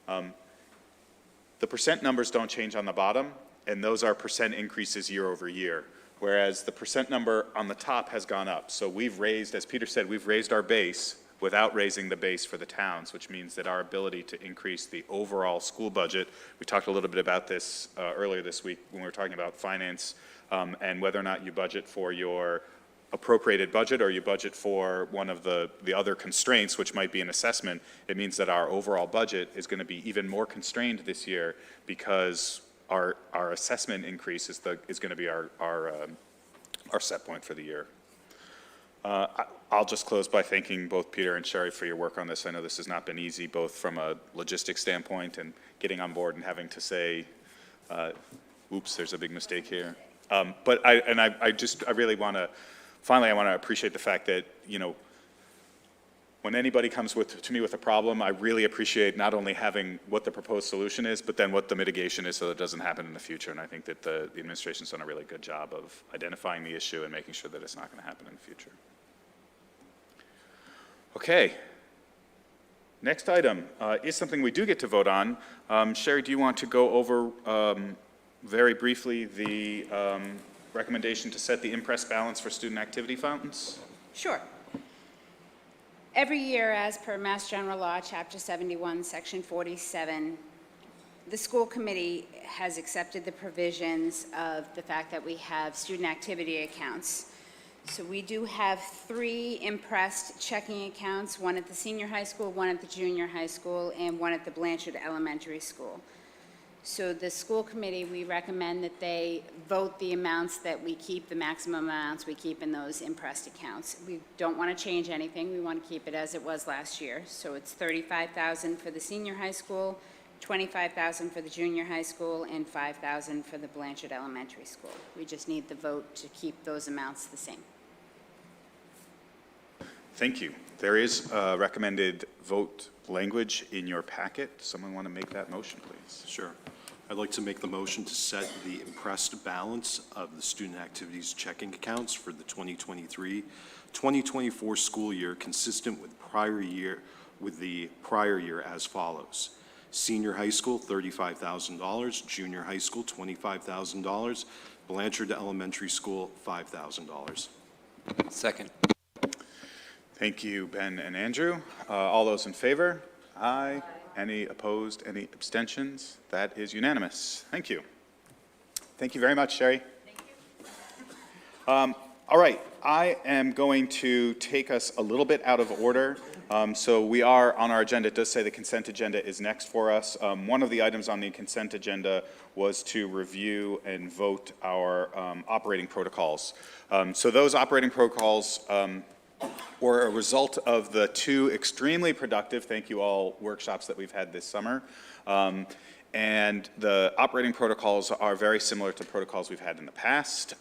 A: The percent numbers don't change on the bottom, and those are percent increases year over year, whereas the percent number on the top has gone up. So we've raised, as Peter said, we've raised our base without raising the base for the towns, which means that our ability to increase the overall school budget, we talked a little bit about this earlier this week when we were talking about finance and whether or not you budget for your appropriated budget or you budget for one of the other constraints, which might be an assessment, it means that our overall budget is going to be even more constrained this year because our assessment increase is going to be our set point for the year. I'll just close by thanking both Peter and Sheri for your work on this. I know this has not been easy, both from a logistics standpoint and getting on board and having to say, oops, there's a big mistake here. But I really want to, finally, I want to appreciate the fact that, you know, when anybody comes to me with a problem, I really appreciate not only having what the proposed solution is, but then what the mitigation is so that it doesn't happen in the future. And I think that the administration's done a really good job of identifying the issue and making sure that it's not going to happen in the future. Okay. Next item is something we do get to vote on. Sheri, do you want to go over very briefly the recommendation to set the Imprest balance for student activity fountains?
L: Sure. Every year, as per Mass General Law, Chapter 71, Section 47, the school committee has accepted the provisions of the fact that we have student activity accounts. So we do have 3 Imprest checking accounts, one at the senior high school, one at the junior high school, and one at the Blanchard Elementary School. So the school committee, we recommend that they vote the amounts that we keep, the maximum amounts we keep in those Imprest accounts. We don't want to change anything. We want to keep it as it was last year. So it's $35,000 for the senior high school, $25,000 for the junior high school, and $5,000 for the Blanchard Elementary School. We just need the vote to keep those amounts the same.
A: Thank you. There is recommended vote language in your packet. Someone want to make that motion, please?
G: Sure. I'd like to make the motion to set the impressed balance of the student activities checking accounts for the 2023-2024 school year consistent with the prior year as follows. Senior high school, $35,000. Junior high school, $25,000. Blanchard Elementary School, $5,000.
K: Second.
A: Thank you, Ben and Andrew. All those in favor? Aye. Any opposed? Any abstentions? That is unanimous. Thank you. Thank you very much, Sheri.
L: Thank
A: you. All right, I am going to take us a little bit out of order. So we are on our agenda. It does say the consent agenda is next for us. One of the items on the consent agenda was to review and vote our operating protocols. So those operating protocols were a result of the 2 extremely productive, thank you all, workshops that we've had this summer. And the operating protocols are very similar to protocols we've had in the past.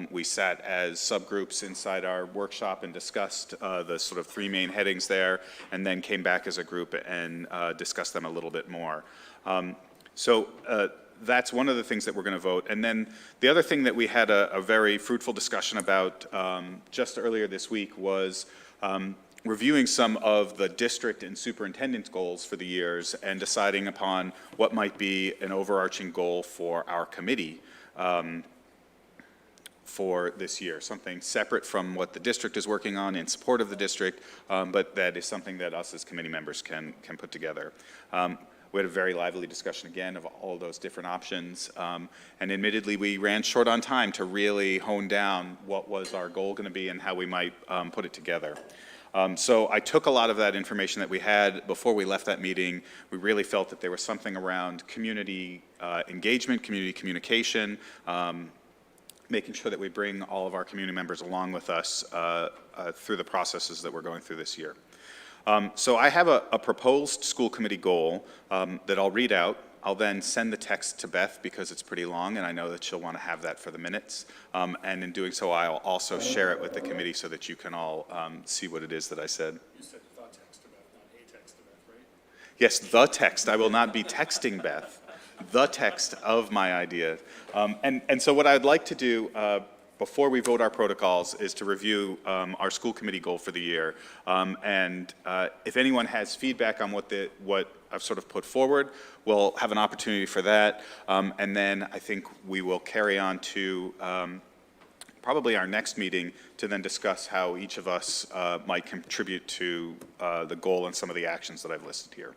A: We sat as subgroups inside our workshop and discussed the sort of 3 main headings there, and then came back as a group and discussed them a little bit more. That's one of the things that we're going to vote. And then the other thing that we had a very fruitful discussion about just earlier this week was reviewing some of the district and superintendent goals for the years and deciding upon what might be an overarching goal for our committee for this year, something separate from what the district is working on in support of the district, but that is something that us as committee members can put together. We had a very lively discussion again of all those different options, and admittedly we ran short on time to really hone down what was our goal going to be and how we might put it together. So I took a lot of that information that we had before we left that meeting. We really felt that there was something around community engagement, community communication, making sure that we bring all of our community members along with us through the processes that we're going through this year. So I have a proposed school committee goal that I'll read out. I'll then send the text to Beth because it's pretty long, and I know that she'll want to have that for the minutes. And in doing so, I'll also share it with the committee so that you can all see what it is that I said.
B: You said the text to Beth, not a text to Beth, right?
A: Yes, the text. I will not be texting Beth. The text of my idea. And so what I'd like to do before we vote our protocols is to review our school committee goal for the year. And if anyone has feedback on what I've sort of put forward, we'll have an opportunity for that. And then I think we will carry on to probably our next meeting to then discuss how each of us might contribute to the goal and some of the actions that I've listed here.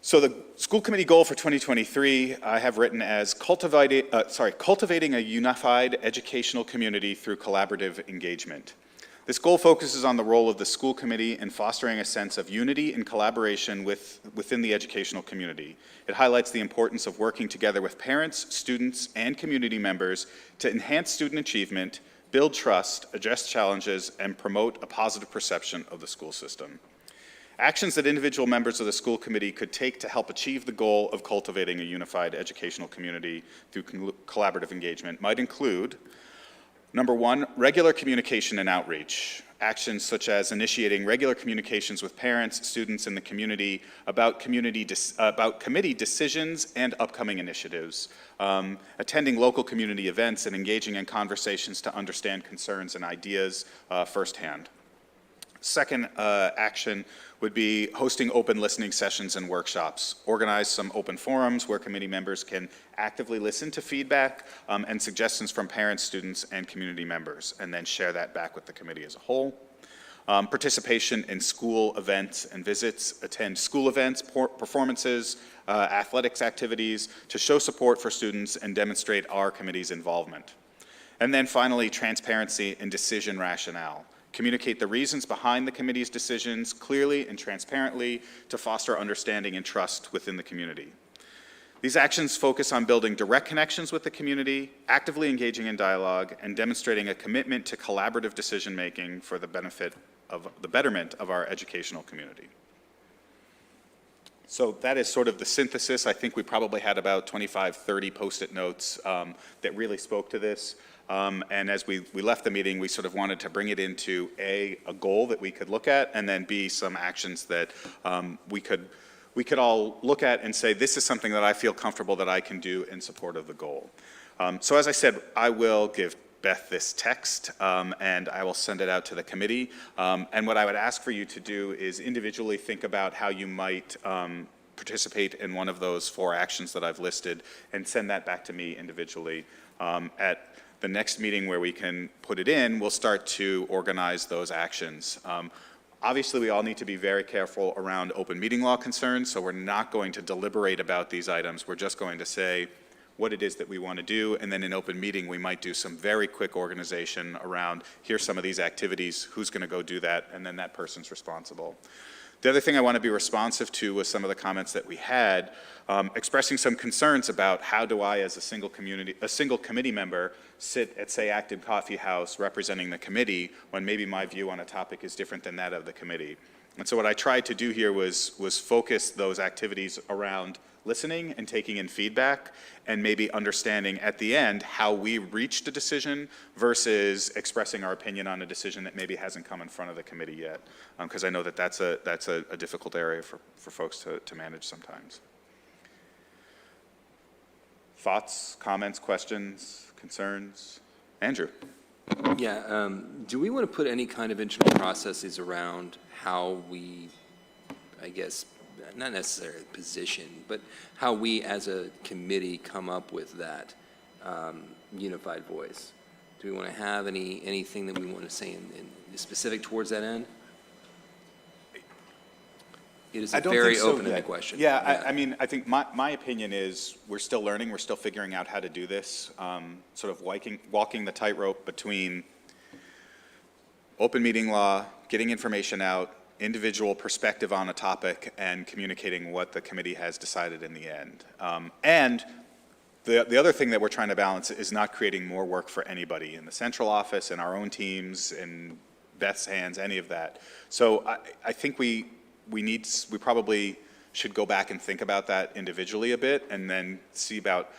A: So the school committee goal for 2023, I have written as cultivating a unified educational community through collaborative engagement. This goal focuses on the role of the school committee in fostering a sense of unity and collaboration within the educational community. It highlights the importance of working together with parents, students, and community members to enhance student achievement, build trust, address challenges, and promote a positive perception of the school system. Actions that individual members of the school committee could take to help achieve the goal of cultivating a unified educational community through collaborative engagement might include: number one, regular communication and outreach. Actions such as initiating regular communications with parents, students, and the community about committee decisions and upcoming initiatives. Attending local community events and engaging in conversations to understand concerns and ideas firsthand. Second action would be hosting open listening sessions and workshops. Organize some open forums where committee members can actively listen to feedback and suggestions from parents, students, and community members, and then share that back with the committee as a whole. Participation in school events and visits. Attend school events, performances, athletics activities to show support for students and demonstrate our committee's involvement. And then finally, transparency and decision rationale. Communicate the reasons behind the committee's decisions clearly and transparently to foster understanding and trust within the community. These actions focus on building direct connections with the community, actively engaging in dialogue, and demonstrating a commitment to collaborative decision-making for the betterment of our educational community. So that is sort of the synthesis. I think we probably had about 25, 30 Post-it notes that really spoke to this. And as we left the meeting, we sort of wanted to bring it into a goal that we could look at, and then B, some actions that we could all look at and say, this is something that I feel comfortable that I can do in support of the goal. So as I said, I will give Beth this text, and I will send it out to the committee. And what I would ask for you to do is individually think about how you might participate in one of those 4 actions that I've listed, and send that back to me individually. At the next meeting where we can put it in, we'll start to organize those actions. Obviously, we all need to be very careful around open meeting law concerns, so we're not going to deliberate about these items. We're just going to say what it is that we want to do, and then in open meeting, we might do some very quick organization around, here's some of these activities, who's going to go do that, and then that person's responsible. The other thing I want to be responsive to was some of the comments that we had, expressing some concerns about how do I, as a single committee member, sit at, say, Acton Coffee House representing the committee when maybe my view on a topic is different than that of the committee. And so what I tried to do here was focus those activities around listening and taking in feedback, and maybe understanding at the end how we reached a decision versus expressing our opinion on a decision that maybe hasn't come in front of the committee yet, because I know that that's a difficult area for folks to manage sometimes. Thoughts, comments, questions, concerns? Andrew?
K: Yeah, do we want to put any kind of internal processes around how we, I guess, not necessarily position, but how we as a committee come up with that unified voice? Do we want to have anything that we want to say in specific towards that end? It is a very open-ended question.
A: Yeah, I mean, I think my opinion is we're still learning, we're still figuring out how to do this, sort of walking the tightrope between open meeting law, getting information out, individual perspective on a topic, and communicating what the committee has decided in the end. And the other thing that we're trying to balance is not creating more work for anybody in the central office, in our own teams, in Beth's hands, any of that. So I think we probably should go back and think about that individually a bit, and then see about,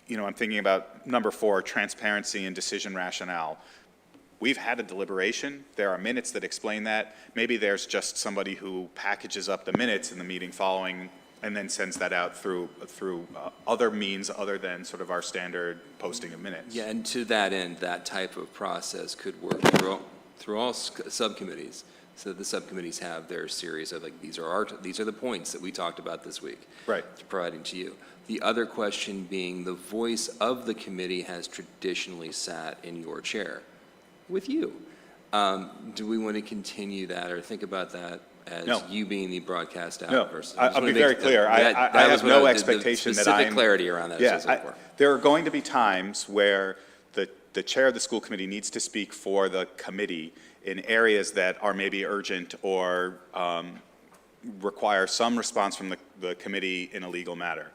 A: I'm thinking about number 4, transparency and decision rationale. We've had a deliberation. There are minutes that explain that. Maybe there's just somebody who packages up the minutes in the meeting following and then sends that out through other means other than sort of our standard posting of minutes.
K: Yeah, and to that end, that type of process could work through all subcommittees. So the subcommittees have their series of, like, these are the points that we talked about this week.
A: Right.
K: Providing to you. The other question being, the voice of the committee has traditionally sat in your chair with you. Do we want to continue that or think about that as
A: No.
K: you being the broadcast out
A: No,
K: person.
A: I'll be very clear. I have no expectation that
K: Specific clarity around that.
A: Yeah,
K: is what I was looking for.
A: there are going to be times where the chair of the school committee needs to speak for the committee in areas that are maybe urgent or require some response from the committee in a legal matter.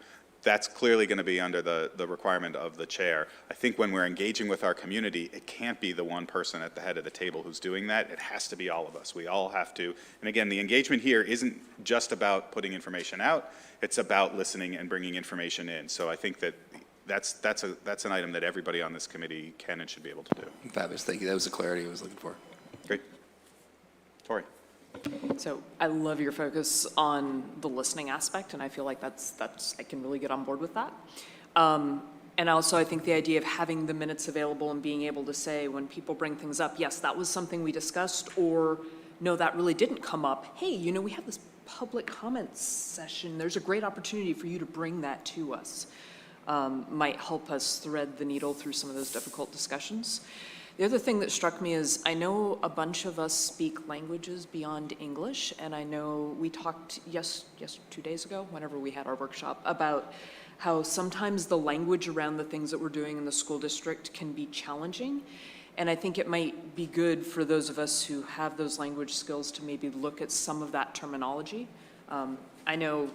A: That's clearly going to be under the requirement of the chair. I think when we're engaging with our community, it can't be the one person at the head of the table who's doing that. It has to be all of us. We all have to. And again, the engagement here isn't just about putting information out. It's about listening and bringing information in. So I think that that's an item that everybody on this committee can and should be able to do.
K: Fabulous. Thank you. That was the clarity I was looking for.
A: Great. Tori.
I: So I love your focus on the listening aspect, and I feel like that's I can really get on board with that. And also, I think the idea of having the minutes available and being able to say when people bring things up, yes, that was something we discussed, or no, that really didn't come up. Hey, you know, we have this public comments session. There's a great opportunity for you to bring that to us. Might help us thread the needle through some of those difficult discussions. The other thing that struck me is I know a bunch of us speak languages beyond English, and I know we talked 2 days ago, whenever we had our workshop, about how sometimes the language around the things that we're doing in the school district can be challenging. And I think it might be good for those of us who have those language skills to maybe look at some of that terminology. I know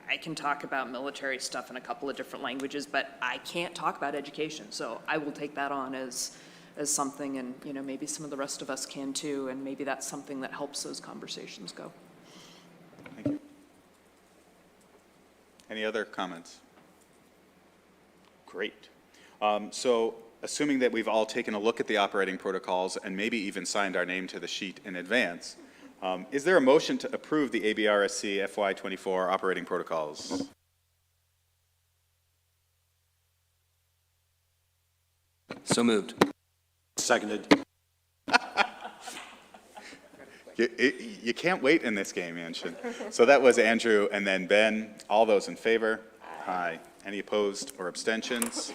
I: I can talk about military stuff in a couple of different languages, but I can't talk about education. So I will take that on as something, and you know, maybe some of the rest of us can too, and maybe that's something that helps those conversations go.
A: Thank you. Any other comments? Great. So assuming that we've all taken a look at the operating protocols and maybe even signed our name to the sheet in advance, is there a motion to approve the ABRSC FY24 operating protocols?
K: So moved.
G: Seconded.
A: You can't wait in this game, Anshin. So that was Andrew and then Ben. All those in favor? Aye. Any opposed or abstentions?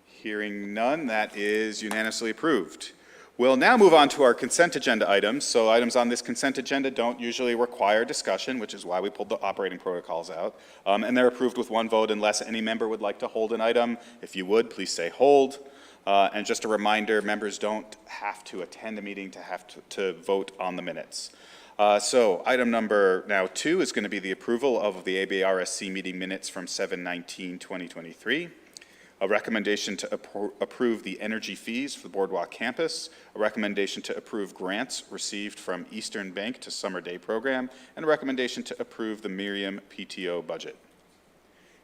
A: Hearing none, that is unanimously approved. We'll now move on to our consent agenda items. So items on this consent agenda don't usually require discussion, which is why we pulled the operating protocols out. And they're approved with one vote unless any member would like to hold an item. If you would, please say hold. And just a reminder, members don't have to attend the meeting to vote on the minutes. So item number now 2 is going to be the approval of the ABRSC meeting minutes from 7/19/2023. A recommendation to approve the energy fees for the Boardwalk campus, a recommendation to approve grants received from Eastern Bank to Summer Day Program, and a recommendation to approve the Miriam PTO budget.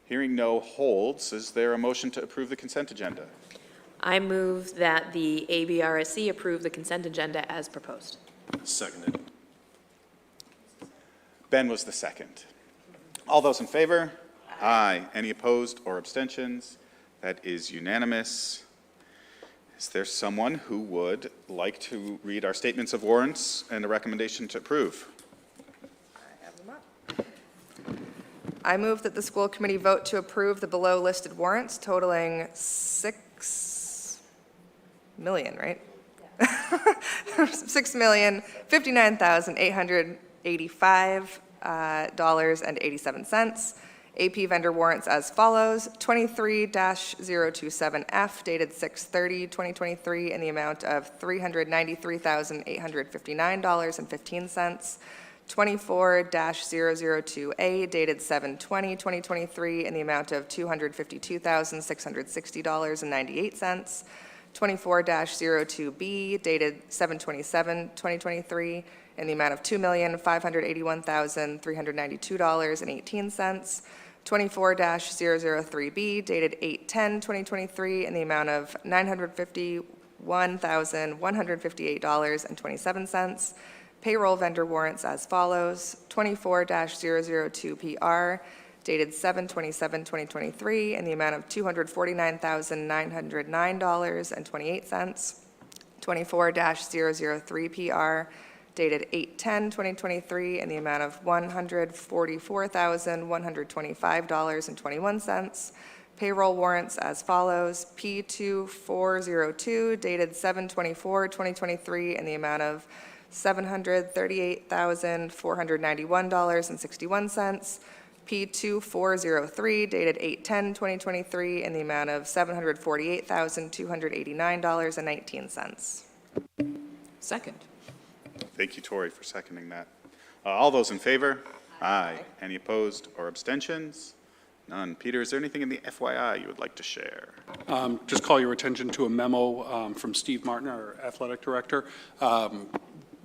A: Hearing no holds, is there a motion to approve the consent agenda?
J: I move that the ABRSC approve the consent agenda as proposed.
G: Seconded.
A: Ben was the second. All those in favor? Aye. Any opposed or abstentions? That is unanimous. Is there someone who would like to read our statements of warrants and a recommendation to approve?
M: I have them up. I move that the school committee vote to approve the below listed warrants totaling $6 million, right? $6,059,885.87. AP vendor warrants as follows: 23-027F dated 6/30/2023 in the amount of $393,859.15. 24-002A dated 7/20/2023 in the amount of $252,660.98. 24-02B dated 7/27/2023 in the amount of $2,581,392.18. 24-003B dated 8/10/2023 in the amount of $951,158.27. Payroll vendor warrants as follows: 24-002PR dated 7/27/2023 in the amount of $249,909.28. 24-003PR dated 8/10/2023 in the amount of $144,125.21. Payroll warrants as follows: P2402 dated 7/24/2023 in the amount of $738,491.61. P2403 dated 8/10/2023 in the amount of $748,289.19.
I: Second.
A: Thank you, Tori, for seconding that. All those in favor? Aye. Any opposed or abstentions? None. Peter, is there anything in the FYI you would like to share?
B: Just call your attention to a memo from Steve Martin, our athletic director.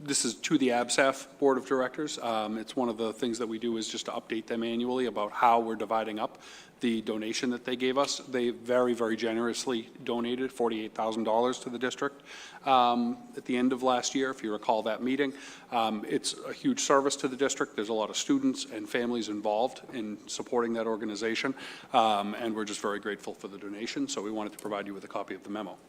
B: This is to the ABSAF Board of Directors. It's one of the things that we do is just to update them annually about how we're dividing up the donation that they gave us. They very, very generously donated $48,000 to the district at the end of last year, if you recall that meeting. It's a huge service to the district. There's a lot of students and families involved in supporting that organization, and we're just very grateful for the donation, so we wanted to provide you with a copy of the memo.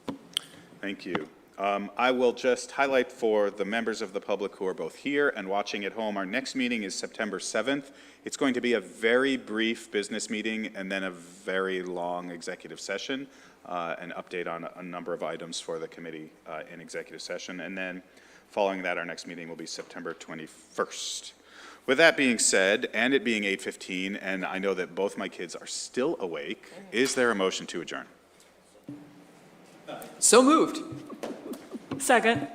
A: Thank you. I will just highlight for the members of the public who are both here and watching at home, our next meeting is September 7th. It's going to be a very brief business meeting and then a very long executive session, an update on a number of items for the committee in executive session. And then following that, our next meeting will be September 21st. With that being said, and it being 8:15, and I know that both my kids are still awake, is there a motion to adjourn?
I: So moved. Second.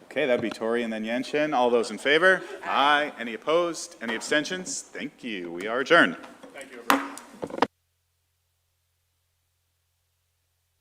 A: Okay, that'd be Tori and then Yenshin. All those in favor? Aye. Any opposed? Any abstentions? Thank you. We are adjourned.
B: Thank you, everyone.